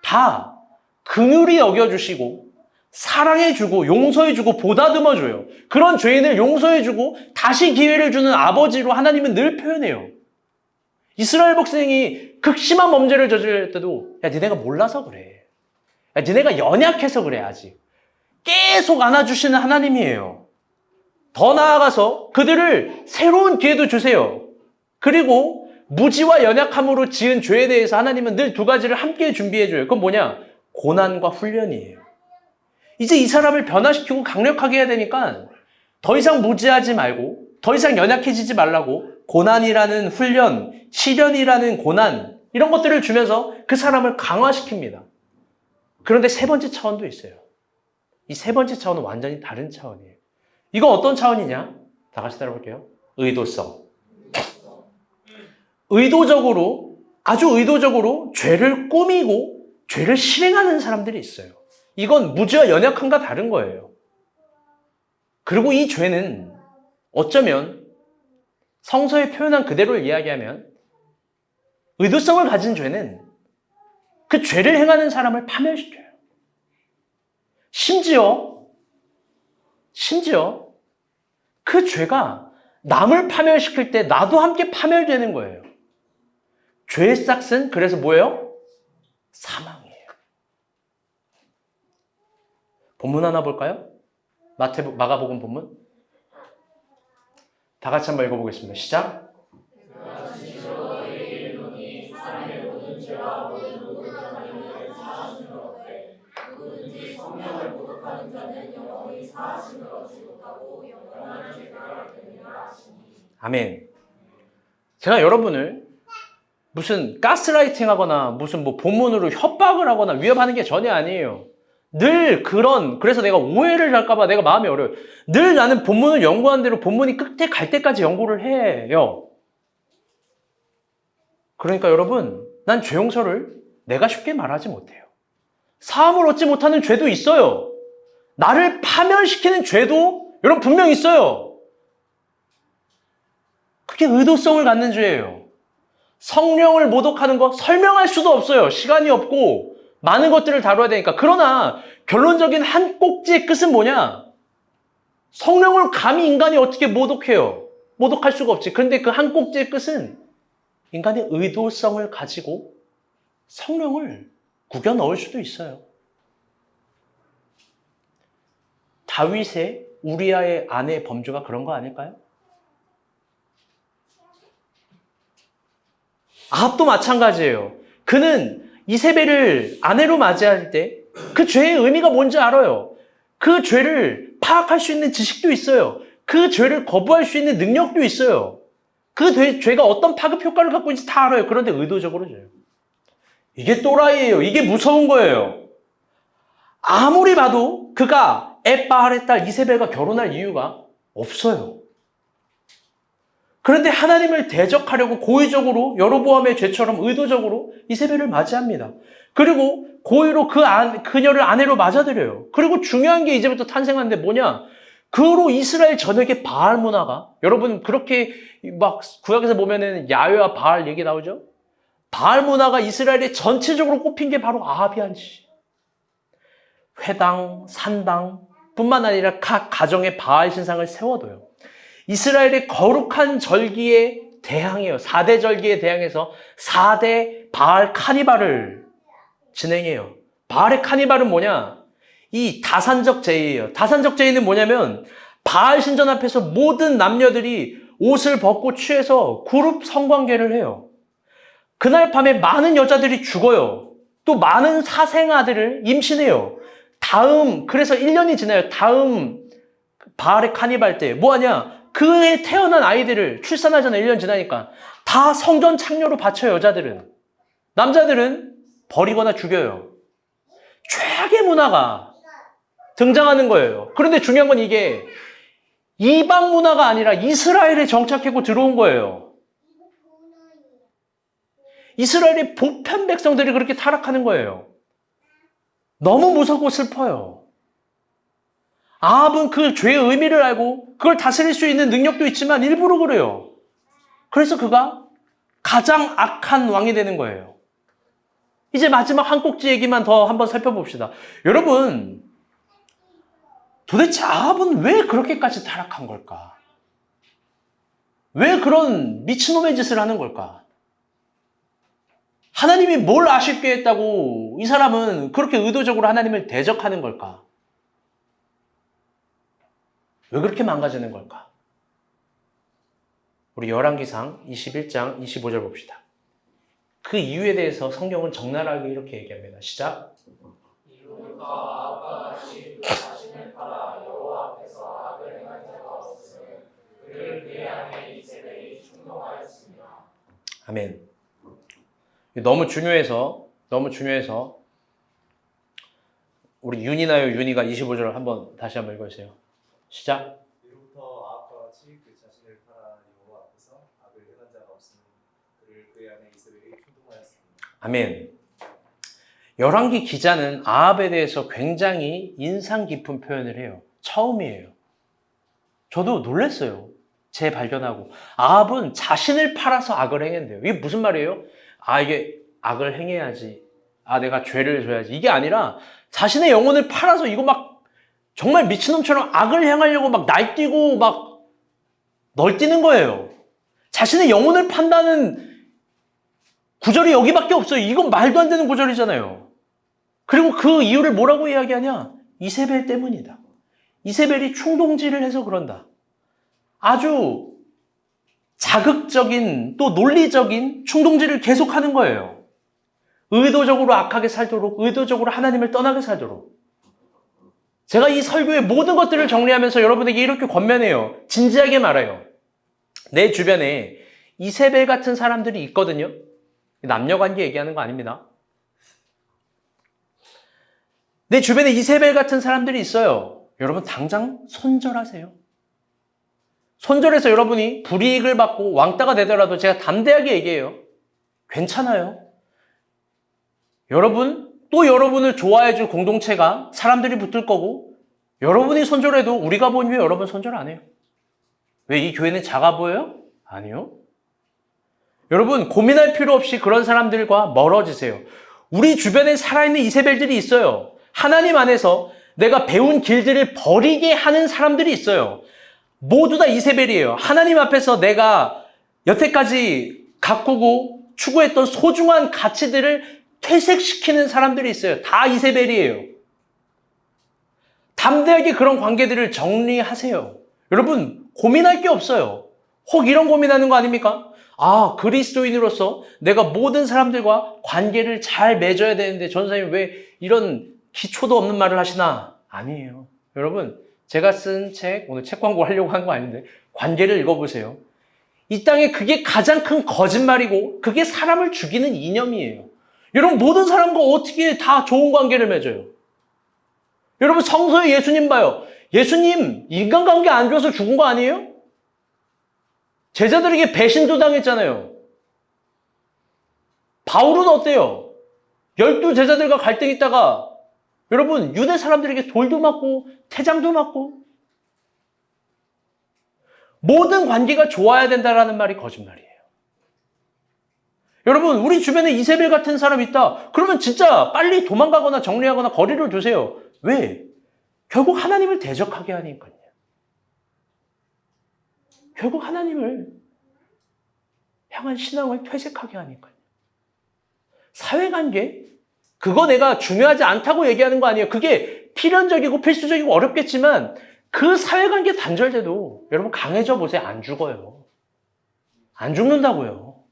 다 긍휼히 여겨주시고 사랑해주고 용서해주고 보다듬어줘요. 그런 죄인을 용서해주고 다시 기회를 주는 아버지로 하나님은 늘 표현해요. 이스라엘 백성이 극심한 범죄를 저지를 때도 니네가 몰라서 그래. 니네가 연약해서 그래 아직. 계속 안아주시는 하나님이에요. 더 나아가서 그들을 새로운 기회도 주세요. 그리고 무지와 연약함으로 지은 죄에 대해서 하나님은 늘 두 가지를 함께 준비해줘요. 그건 뭐냐? 고난과 훈련이에요. 이제 이 사람을 변화시키고 강력하게 해야 되니까 더 이상 무지하지 말고 더 이상 연약해지지 말라고 고난이라는 훈련, 시련이라는 고난 이런 것들을 주면서 그 사람을 강화시킵니다. 그런데 세 번째 차원도 있어요. 이 세 번째 차원은 완전히 다른 차원이에요. 이거 어떤 차원이냐? 다 같이 따라볼게요. 의도성. 아주 의도적으로 죄를 꾸미고 죄를 실행하는 사람들이 있어요. 이건 무지와 연약함과 다른 거예요. 그리고 이 죄는 어쩌면 성서에 표현한 그대로 이야기하면 의도성을 가진 죄는 그 죄를 행하는 사람을 파멸시켜요. 심지어 그 죄가 남을 파멸시킬 때 나도 함께 파멸되는 거예요. 죄의 싹은 그래서 뭐예요? 사망이에요. 본문 하나 볼까요? 마가복음 본문. 다 같이 한번 읽어보겠습니다. 시작. 저는 영원히 사하심으로 죽었다고 영원한 죄가 되리라 하시니. 아멘. 제가 여러분을 무슨 가스라이팅 하거나 무슨 뭐 본문으로 협박을 하거나 위협하는 게 전혀 아니에요. 늘 그래서 내가 오해를 할까봐 내가 마음이 어려워요. 늘 나는 본문을 연구한 대로 본문이 끝에 갈 때까지 연구를 해요. 그러니까 여러분, 난 죄 용서를 내가 쉽게 말하지 못해요. 사함을 얻지 못하는 죄도 있어요. 나를 파멸시키는 죄도 여러분 분명 있어요. 그게 의도성을 갖는 죄예요. 성령을 모독하는 거 설명할 수도 없어요. 시간이 없고 많은 것들을 다뤄야 되니까. 그러나 결론적인 한 꼭지의 끝은 뭐냐? 성령을 감히 인간이 어떻게 모독해요? 모독할 수가 없지. 그런데 그 한 꼭지의 끝은 인간의 의도성을 가지고 성령을 구겨 넣을 수도 있어요. 다윗의 우리아의 아내의 범죄가 그런 거 아닐까요? 아합도 마찬가지예요. 그는 이세벨을 아내로 맞이할 때 그 죄의 의미가 뭔지 알아요. 그 죄를 파악할 수 있는 지식도 있어요. 그 죄를 거부할 수 있는 능력도 있어요. 그 죄가 어떤 파급 효과를 갖고 있는지 다 알아요. 그런데 의도적으로 죄요. 이게 또라이예요. 이게 무서운 거예요. 아무리 봐도 그가 엣바알의 딸 이세벨과 결혼할 이유가 없어요. 그런데 하나님을 대적하려고 고의적으로 여로보암의 죄처럼 의도적으로 이세벨을 맞이합니다. 그리고 고의로 그녀를 아내로 맞아들여요. 그리고 중요한 게 이제부터 탄생하는데 뭐냐? 그로 이스라엘 전역의 바알 문화가, 여러분 그렇게 막 구약에서 보면은 야훼와 바알 얘기 나오죠? 바알 문화가 이스라엘에 전체적으로 꼽힌 게 바로 아합이 한 짓. 회당, 산당 뿐만 아니라 각 가정에 바알 신상을 세워둬요. 이스라엘의 거룩한 절기에 대항해요. 4대 절기에 대항해서 4대 바알 카니발을 진행해요. 바알의 카니발은 뭐냐? 이 다산적 제의예요. 다산적 제의는 뭐냐면 바알 신전 앞에서 모든 남녀들이 옷을 벗고 취해서 그룹 성관계를 해요. 그날 밤에 많은 여자들이 죽어요. 또 많은 사생아들을 임신해요. 그래서 1년이 지나요. 다음 바알의 카니발 때 뭐하냐? 그에 태어난 아이들을 출산하기 전에 1년 지나니까 다 성전 창녀로 바쳐요. 여자들은. 남자들은 버리거나 죽여요. 최악의 문화가 등장하는 거예요. 그런데 중요한 건 이게 이방 문화가 아니라 이스라엘에 정착하고 들어온 거예요. 이스라엘의 보편 백성들이 그렇게 타락하는 거예요. 너무 무섭고 슬퍼요. 아합은 그 죄의 의미를 알고 그걸 다스릴 수 있는 능력도 있지만 일부러 그래요. 그래서 그가 가장 악한 왕이 되는 거예요. 이제 마지막 한 꼭지 얘기만 더 한번 살펴봅시다. 여러분, 도대체 아합은 왜 그렇게까지 타락한 걸까? 왜 그런 미친놈의 짓을 하는 걸까? 하나님이 뭘 아쉽게 했다고 이 사람은 그렇게 의도적으로 하나님을 대적하는 걸까? 왜 그렇게 망가지는 걸까? 우리 열왕기상 21장 25절 봅시다. 그 이유에 대해서 성경은 적나라하게 이렇게 얘기합니다. 시작. 이루니까 아합과 같이 그 자신을 팔아 여호와 앞에서 악을 행한 자가 없으니 그를 그의 아내 이세벨이 충동하였습니다. 아멘. 너무 중요해서 우리 윤이가 25절을 다시 한번 읽어주세요. 시작. 이로부터 아합과 같이 그 자신을 팔아 여호와 앞에서 악을 행한 자가 없으니 그를 그의 아내 이세벨이 충동하였습니다. 아멘. 열왕기 기자는 아합에 대해서 굉장히 인상 깊은 표현을 해요. 처음이에요. 저도 놀랐어요. 재발견하고. 아합은 자신을 팔아서 악을 행했대요. 이게 무슨 말이에요? 이게 악을 행해야지. 내가 죄를 져야지. 이게 아니라 자신의 영혼을 팔아서 이거 막 정말 미친놈처럼 악을 행하려고 막 날뛰고 막 널뛰는 거예요. 자신의 영혼을 판다는 구절이 여기밖에 없어요. 이건 말도 안 되는 구절이잖아요. 그리고 그 이유를 뭐라고 이야기하냐? 이세벨 때문이다. 이세벨이 충동질을 해서 그런다. 아주 자극적인 또 논리적인 충동질을 계속하는 거예요. 의도적으로 악하게 살도록, 의도적으로 하나님을 떠나게 살도록. 제가 이 설교의 모든 것들을 정리하면서 여러분에게 이렇게 권면해요. 진지하게 말해요. 내 주변에 이세벨 같은 사람들이 있거든요. 남녀관계 얘기하는 거 아닙니다. 내 주변에 이세벨 같은 사람들이 있어요. 여러분 당장 손절하세요. 손절해서 여러분이 불이익을 받고 왕따가 되더라도 제가 담대하게 얘기해요. 괜찮아요. 여러분, 또 여러분을 좋아해줄 공동체가 사람들이 붙을 거고 여러분이 손절해도 우리가 보니 왜 여러분 손절 안 해요? 왜 이 교회는 작아 보여요? 아니요. 여러분 고민할 필요 없이 그런 사람들과 멀어지세요. 우리 주변에 살아있는 이세벨들이 있어요. 하나님 안에서 내가 배운 길들을 버리게 하는 사람들이 있어요. 모두 다 이세벨이에요. 하나님 앞에서 내가 여태까지 가꾸고 추구했던 소중한 가치들을 퇴색시키는 사람들이 있어요. 다 이세벨이에요. 담대하게 그런 관계들을 정리하세요. 여러분 고민할 게 없어요. 혹 이런 고민하는 거 아닙니까? 아, 그리스도인으로서 내가 모든 사람들과 관계를 잘 맺어야 되는데 전사님 왜 이런 기초도 없는 말을 하시나? 아니에요. 여러분 제가 쓴 책, 오늘 책 광고 하려고 한 거 아닌데 관계를 읽어보세요. 이 땅에 그게 가장 큰 거짓말이고 그게 사람을 죽이는 이념이에요. 여러분 모든 사람과 어떻게 다 좋은 관계를 맺어요? 여러분 성서에 예수님 봐요. 예수님 인간관계 안 좋아서 죽은 거 아니에요? 제자들에게 배신도 당했잖아요. 바울은 어때요? 12 제자들과 갈등 있다가 여러분 유대 사람들에게 돌도 맞고 태장도 맞고 모든 관계가 좋아야 된다라는 말이 거짓말이에요. 여러분 우리 주변에 이세벨 같은 사람 있다. 그러면 진짜 빨리 도망가거나 정리하거나 거리를 두세요. 왜? 결국 하나님을 대적하게 하니까요. 결국 하나님을 향한 신앙을 퇴색하게 하니까요. 사회관계? 그거 내가 중요하지 않다고 얘기하는 거 아니에요. 그게 필연적이고 필수적이고 어렵겠지만 그 사회관계 단절돼도 여러분 강해져 보세요. 안 죽어요. 안 죽는다고요.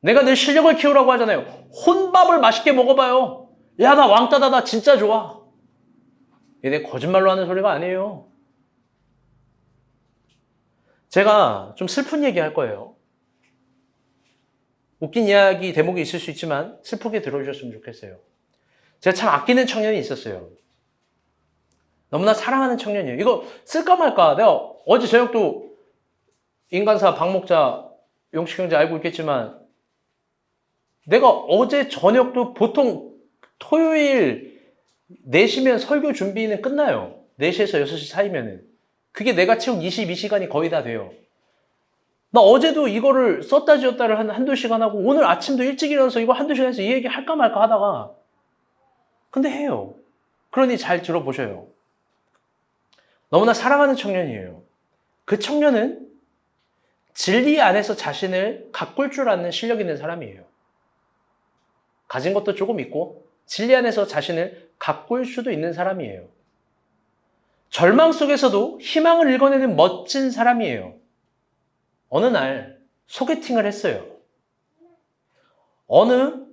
내가 늘 실력을 키우라고 하잖아요. 혼밥을 맛있게 먹어봐요. 야, 나 왕따다. 나 진짜 좋아. 얘네 거짓말로 하는 소리가 아니에요. 제가 좀 슬픈 얘기 할 거예요. 웃긴 이야기 대목이 있을 수 있지만 슬프게 들어주셨으면 좋겠어요. 제가 참 아끼는 청년이 있었어요. 너무나 사랑하는 청년이에요. 이거 쓸까 말까. 내가 어제 저녁도 인간사 박목자 용식 형제 알고 있겠지만 내가 어제 저녁도 보통 토요일 4시면 설교 준비는 끝나요. 4시에서 6시 사이면은. 그게 내가 채운 22시간이 거의 다 돼요. 나 어제도 이거를 썼다 지었다를 한두 시간 하고 오늘 아침도 일찍 일어나서 이거 한두 시간에서 이 얘기 할까 말까 하다가 근데 해요. 그러니 잘 들어보셔요. 너무나 사랑하는 청년이에요. 그 청년은 진리 안에서 자신을 가꿀 줄 아는 실력 있는 사람이에요. 가진 것도 조금 있고 진리 안에서 자신을 가꿀 수도 있는 사람이에요. 절망 속에서도 희망을 읽어내는 멋진 사람이에요. 어느 날 소개팅을 했어요. 어느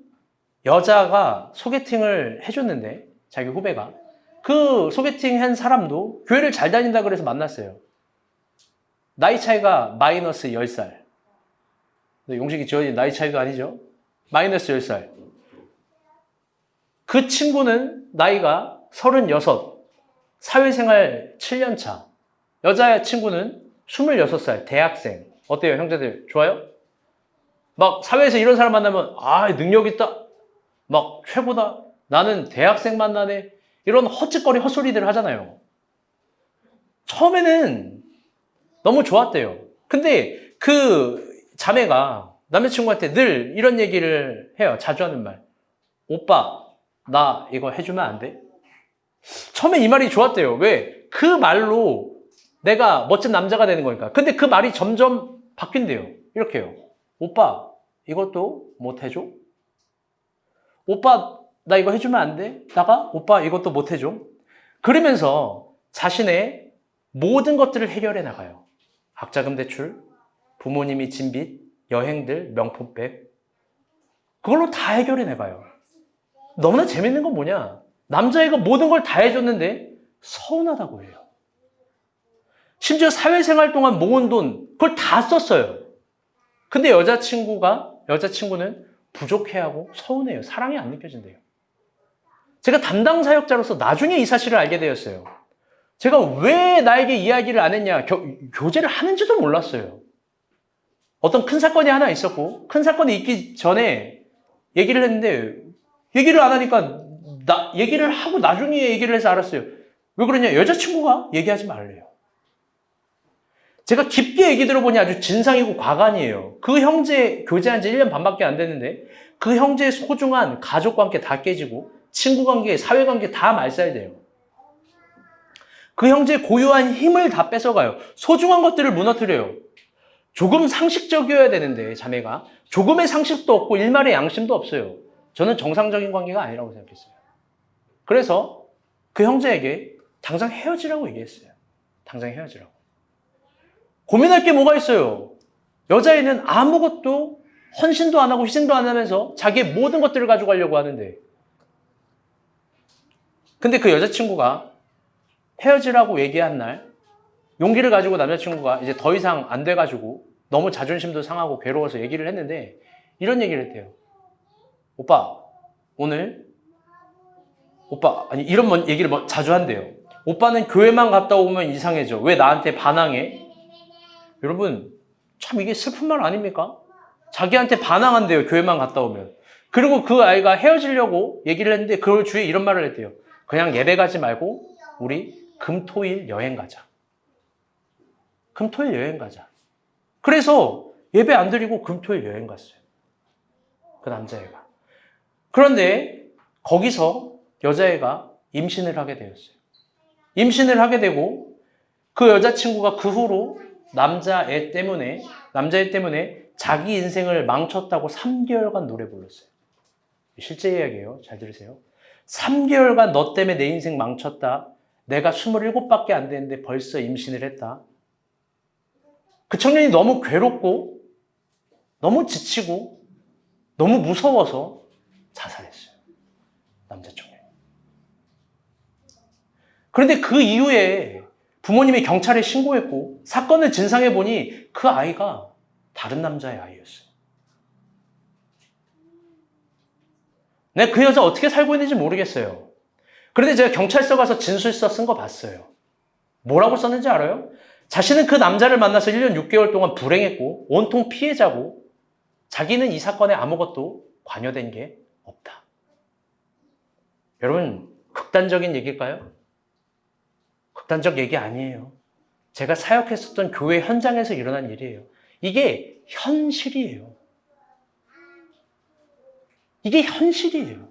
여자가 소개팅을 해줬는데 자기 후배가 그 소개팅 한 사람도 교회를 잘 다닌다 그래서 만났어요. 나이 차이가 마이너스 10살. 용식이 지어진 나이 차이도 아니죠. 마이너스 10살. 그 친구는 나이가 36, 사회생활 7년 차. 여자 친구는 26살, 대학생. 어때요, 형제들? 좋아요? 막 사회에서 이런 사람 만나면 능력 있다. 막 최고다. 나는 대학생 만나네. 이런 헛짓거리 헛소리들을 하잖아요. 처음에는 너무 좋았대요. 근데 그 자매가 남자친구한테 늘 이런 얘기를 해요. 자주 하는 말. 오빠, 나 이거 해주면 안 돼? 처음엔 이 말이 좋았대요. 왜? 그 말로 내가 멋진 남자가 되는 거니까. 근데 그 말이 점점 바뀐대요. 이렇게요. 오빠, 이것도 못 해줘? 오빠, 나 이거 해주면 안 돼? 나가? 오빠, 이것도 못 해줘? 그러면서 자신의 모든 것들을 해결해 나가요. 학자금 대출, 부모님이 진 빚, 여행들, 명품백. 그걸로 다 해결해 나가요. 너무나 재밌는 건 뭐냐? 남자애가 모든 걸 다 해줬는데 서운하다고 해요. 심지어 사회생활 동안 모은 돈 그걸 다 썼어요. 근데 여자친구는 부족해하고 서운해요. 사랑이 안 느껴진대요. 제가 담당 사역자로서 나중에 이 사실을 알게 되었어요. 제가 왜 나에게 이야기를 안 했냐, 교제를 하는지도 몰랐어요. 어떤 큰 사건이 하나 있었고 큰 사건이 있기 전에 얘기를 했는데 얘기를 안 하니까 얘기를 하고 나중에 얘기를 해서 알았어요. 왜 그러냐? 여자친구가 얘기하지 말래요. 제가 깊게 얘기 들어보니 아주 진상이고 과간이에요. 그 형제 교제한 지 1년 반밖에 안 됐는데 그 형제의 소중한 가족관계 다 깨지고 친구관계, 사회관계 다 말살돼요. 그 형제의 고유한 힘을 다 뺏어가요. 소중한 것들을 무너뜨려요. 조금 상식적이어야 되는데 자매가 조금의 상식도 없고 일말의 양심도 없어요. 저는 정상적인 관계가 아니라고 생각했어요. 그래서 그 형제에게 당장 헤어지라고 얘기했어요. 당장 헤어지라고. 고민할 게 뭐가 있어요? 여자애는 아무것도 헌신도 안 하고 희생도 안 하면서 자기의 모든 것들을 가져가려고 하는데 근데 그 여자친구가 헤어지라고 얘기한 날 용기를 가지고 남자친구가 이제 더 이상 안 돼가지고 너무 자존심도 상하고 괴로워서 얘기를 했는데 이런 얘기를 했대요. 오빠 이런 얘기를 자주 한대요. 오빠는 교회만 갔다 오면 이상해져. 왜 나한테 반항해? 여러분 참 이게 슬픈 말 아닙니까? 자기한테 반항한대요. 교회만 갔다 오면. 그리고 그 아이가 헤어지려고 얘기를 했는데 그걸 주위에 이런 말을 했대요. 그냥 예배 가지 말고 우리 금토일 여행 가자. 금토일 여행 가자. 그래서 예배 안 드리고 금토일 여행 갔어요. 그 남자애가. 그런데 거기서 여자애가 임신을 하게 되었어요. 임신을 하게 되고 그 여자친구가 그 후로 남자애 때문에 자기 인생을 망쳤다고 3개월간 노래 불렀어요. 실제 이야기예요. 잘 들으세요. 3개월간 너 때문에 내 인생 망쳤다. 내가 27밖에 안 됐는데 벌써 임신을 했다. 그 청년이 너무 괴롭고 너무 지치고 너무 무서워서 자살했어요. 남자 청년이. 그런데 그 이후에 부모님이 경찰에 신고했고 사건을 진상해 보니 그 아이가 다른 남자의 아이였어요. 내가 그 여자 어떻게 살고 있는지 모르겠어요. 그런데 제가 경찰서 가서 진술서 쓴 거 봤어요. 뭐라고 썼는지 알아요? 자신은 그 남자를 만나서 1년 6개월 동안 불행했고 온통 피해자고 자기는 이 사건에 아무것도 관여된 게 없다. 여러분 극단적인 얘기일까요? 극단적 얘기 아니에요. 제가 사역했었던 교회 현장에서 일어난 일이에요. 이게 현실이에요. 이게 현실이에요.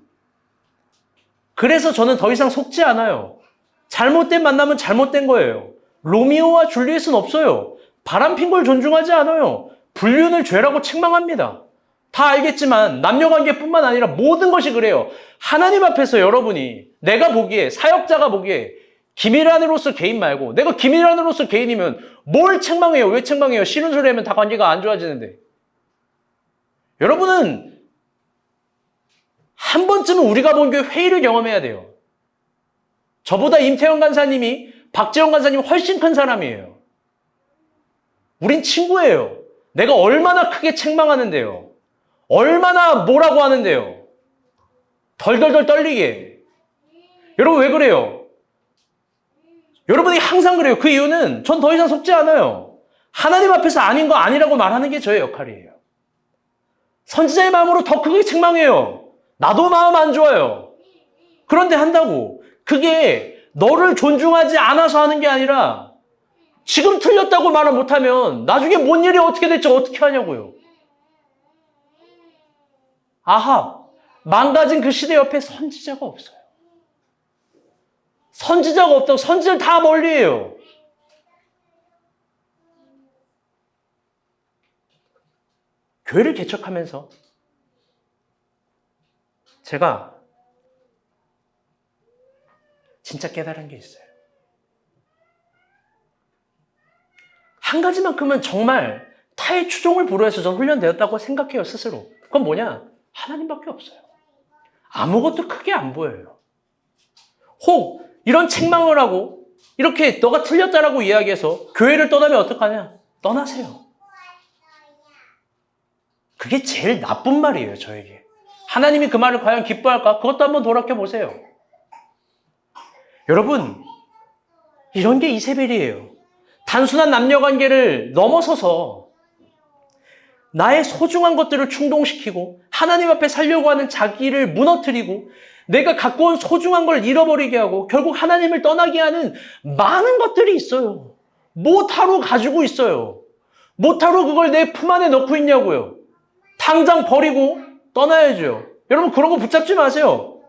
그래서 저는 더 이상 속지 않아요. 잘못된 만남은 잘못된 거예요. 로미오와 줄리엣은 없어요. 바람핀 걸 존중하지 않아요. 불륜을 죄라고 책망합니다. 다 알겠지만 남녀관계뿐만 아니라 모든 것이 그래요. 하나님 앞에서 여러분이 내가 보기에 사역자가 보기에 김일환으로서 개인 말고 내가 김일환으로서 개인이면 뭘 책망해요? 왜 책망해요? 싫은 소리 하면 다 관계가 안 좋아지는데. 여러분은 한 번쯤은 우리가 본 교회 회의를 경험해야 돼요. 저보다 임태영 간사님이 박재원 간사님 훨씬 큰 사람이에요. 우린 친구예요. 내가 얼마나 크게 책망하는데요. 얼마나 뭐라고 하는데요. 덜덜덜 떨리게. 여러분 왜 그래요? 여러분이 항상 그래요. 그 이유는 전 더 이상 속지 않아요. 하나님 앞에서 아닌 거 아니라고 말하는 게 저의 역할이에요. 선지자의 마음으로 더 크게 책망해요. 나도 마음 안 좋아요. 그런데 한다고. 그게 너를 존중하지 않아서 하는 게 아니라 지금 틀렸다고 말을 못하면 나중에 뭔 일이 어떻게 될지 어떻게 하냐고요. 아합, 망가진 그 시대 옆에 선지자가 없어요. 선지자가 없다고 선지자를 다 멀리해요. 교회를 개척하면서 제가 진짜 깨달은 게 있어요. 한 가지만큼은 정말 타의 추종을 불허해서 전 훈련되었다고 생각해요, 스스로. 그건 뭐냐? 하나님밖에 없어요. 아무것도 크게 안 보여요. 혹 이런 책망을 하고 이렇게 너가 틀렸다라고 이야기해서 교회를 떠나면 어떡하냐? 떠나세요. 그게 제일 나쁜 말이에요, 저에게. 하나님이 그 말을 과연 기뻐할까? 그것도 한번 돌아켜 보세요. 여러분, 이런 게 이세벨이에요. 단순한 남녀관계를 넘어서서 나의 소중한 것들을 충동시키고 하나님 앞에 살려고 하는 자기를 무너뜨리고 내가 갖고 온 소중한 걸 잃어버리게 하고 결국 하나님을 떠나게 하는 많은 것들이 있어요. 못하러 가지고 있어요. 못하러 그걸 내 품 안에 넣고 있냐고요. 당장 버리고 떠나야죠. 여러분 그런 거 붙잡지 마세요.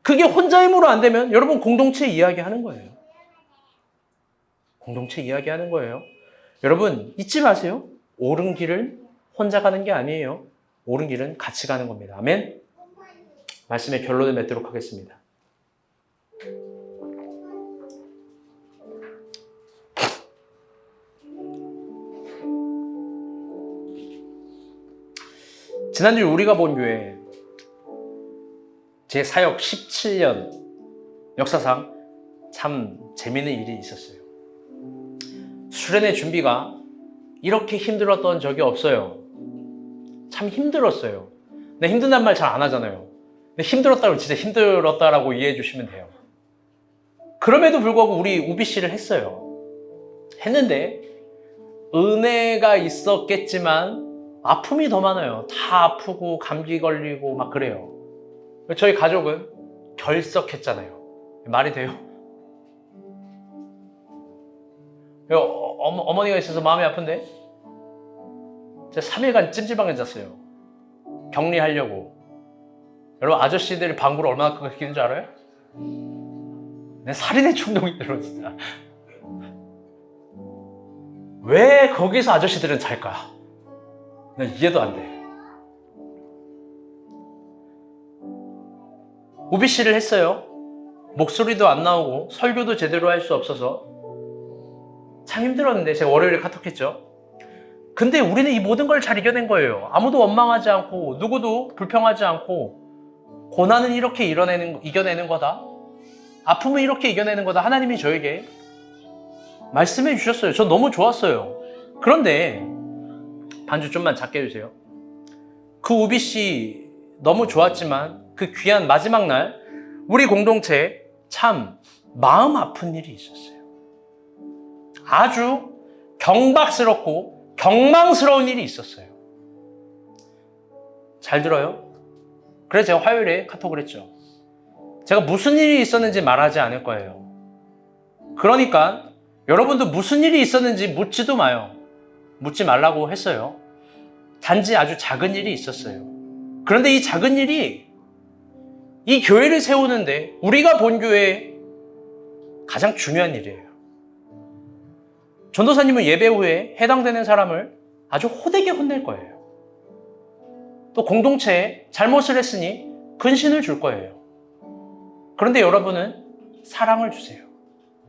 그게 혼자 힘으로 안 되면 여러분 공동체 이야기하는 거예요. 공동체 이야기하는 거예요. 여러분 잊지 마세요. 옳은 길은 혼자 가는 게 아니에요. 옳은 길은 같이 가는 겁니다. 아멘. 말씀의 결론을 맺도록 하겠습니다. 지난주 우리가 본 교회 제 사역 17년 역사상 참 재미있는 일이 있었어요. 수련의 준비가 이렇게 힘들었던 적이 없어요. 참 힘들었어요. 근데 힘든다는 말 잘 안 하잖아요. 근데 힘들었다고 진짜 힘들었다라고 이해해 주시면 돼요. 그럼에도 불구하고 우리 UBC를 했어요. 했는데 은혜가 있었겠지만 아픔이 더 많아요. 다 아프고 감기 걸리고 막 그래요. 저희 가족은 결석했잖아요. 말이 돼요? 어머니가 있어서 마음이 아픈데 제가 3일간 찜질방에 잤어요. 격리하려고. 여러분 아저씨들이 방구를 얼마나 크게 끼는 줄 알아요? 내 살인의 충동이 들어 진짜. 왜 거기서 아저씨들은 잘까? 난 이해도 안 돼. UBC를 했어요. 목소리도 안 나오고 설교도 제대로 할 수 없어서 참 힘들었는데 제가 월요일에 카톡했죠. 근데 우리는 이 모든 걸 잘 이겨낸 거예요. 아무도 원망하지 않고 누구도 불평하지 않고 고난은 이렇게 이겨내는 거다. 아픔은 이렇게 이겨내는 거다. 하나님이 저에게 말씀해 주셨어요. 저 너무 좋았어요. 그런데 반주 좀만 작게 해주세요. 그 UBC 너무 좋았지만 그 귀한 마지막 날 우리 공동체에 참 마음 아픈 일이 있었어요. 아주 경박스럽고 경망스러운 일이 있었어요. 잘 들어요? 그래서 제가 화요일에 카톡을 했죠. 제가 무슨 일이 있었는지 말하지 않을 거예요. 그러니까 여러분도 무슨 일이 있었는지 묻지도 마요. 묻지 말라고 했어요. 단지 아주 작은 일이 있었어요. 그런데 이 작은 일이 이 교회를 세우는데 우리가 본 교회의 가장 중요한 일이에요. 전도사님은 예배 후에 해당되는 사람을 아주 호되게 혼낼 거예요. 또 공동체에 잘못을 했으니 근신을 줄 거예요. 그런데 여러분은 사랑을 주세요.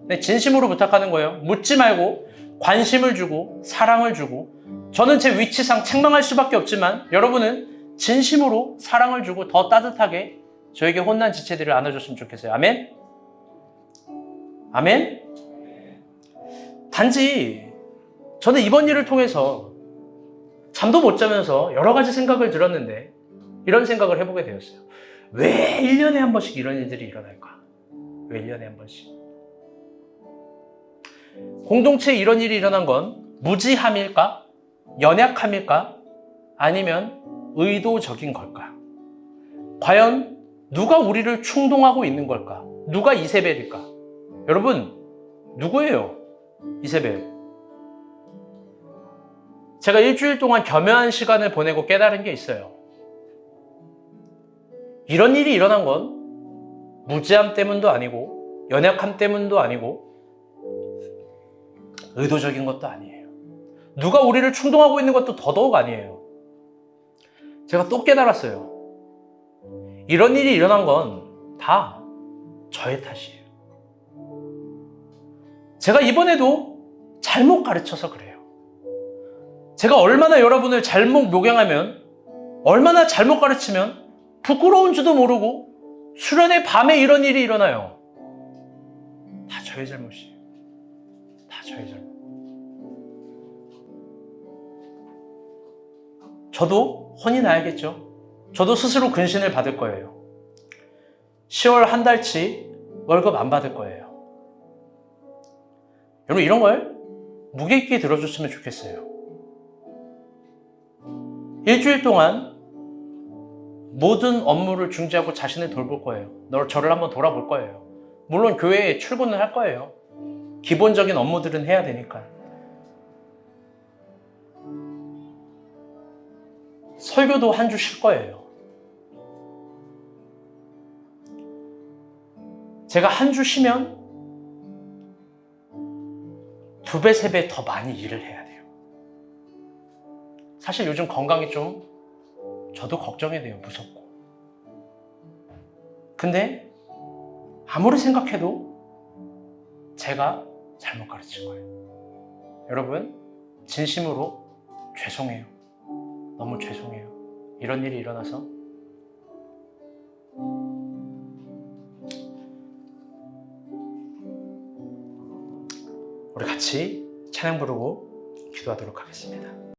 네, 진심으로 부탁하는 거예요. 묻지 말고 관심을 주고 사랑을 주고 저는 제 위치상 책망할 수밖에 없지만 여러분은 진심으로 사랑을 주고 더 따뜻하게 저에게 혼난 지체들을 안아줬으면 좋겠어요. 아멘? 아멘? 단지 저는 이번 일을 통해서 잠도 못 자면서 여러 가지 생각을 들었는데 이런 생각을 해보게 되었어요. 왜 1년에 한 번씩 이런 일들이 일어날까? 왜 1년에 한 번씩? 공동체에 이런 일이 일어난 건 무지함일까? 연약함일까? 아니면 의도적인 걸까? 과연 누가 우리를 충동하고 있는 걸까? 누가 이세벨일까? 여러분, 누구예요? 이세벨. 제가 일주일 동안 겸허한 시간을 보내고 깨달은 게 있어요. 이런 일이 일어난 건 무지함 때문도 아니고 연약함 때문도 아니고 의도적인 것도 아니에요. 누가 우리를 충동하고 있는 것도 더더욱 아니에요. 제가 또 깨달았어요. 이런 일이 일어난 건 다 저의 탓이에요. 제가 이번에도 잘못 가르쳐서 그래요. 제가 얼마나 여러분을 잘못 목양하면, 얼마나 잘못 가르치면 부끄러운 줄도 모르고 수련의 밤에 이런 일이 일어나요. 저의 잘못이에요. 다 저의 잘못. 저도 혼이 나야겠죠. 저도 스스로 근신을 받을 거예요. 10월 한 달치 월급 안 받을 거예요. 여러분 이런 걸 무게 있게 들어줬으면 좋겠어요. 일주일 동안 모든 업무를 중지하고 자신을 돌볼 거예요. 저를 한번 돌아볼 거예요. 물론 교회에 출근을 할 거예요. 기본적인 업무들은 해야 되니까. 설교도 한 주 쉴 거예요. 제가 한 주 쉬면 2배, 3배 더 많이 일을 해야 돼요. 사실 요즘 건강이 좀 저도 걱정이 돼요. 무섭고. 근데 아무리 생각해도 제가 잘못 가르친 거예요. 여러분 진심으로 죄송해요. 너무 죄송해요. 이런 일이 일어나서. 우리 같이 찬양 부르고 기도하도록 하겠습니다.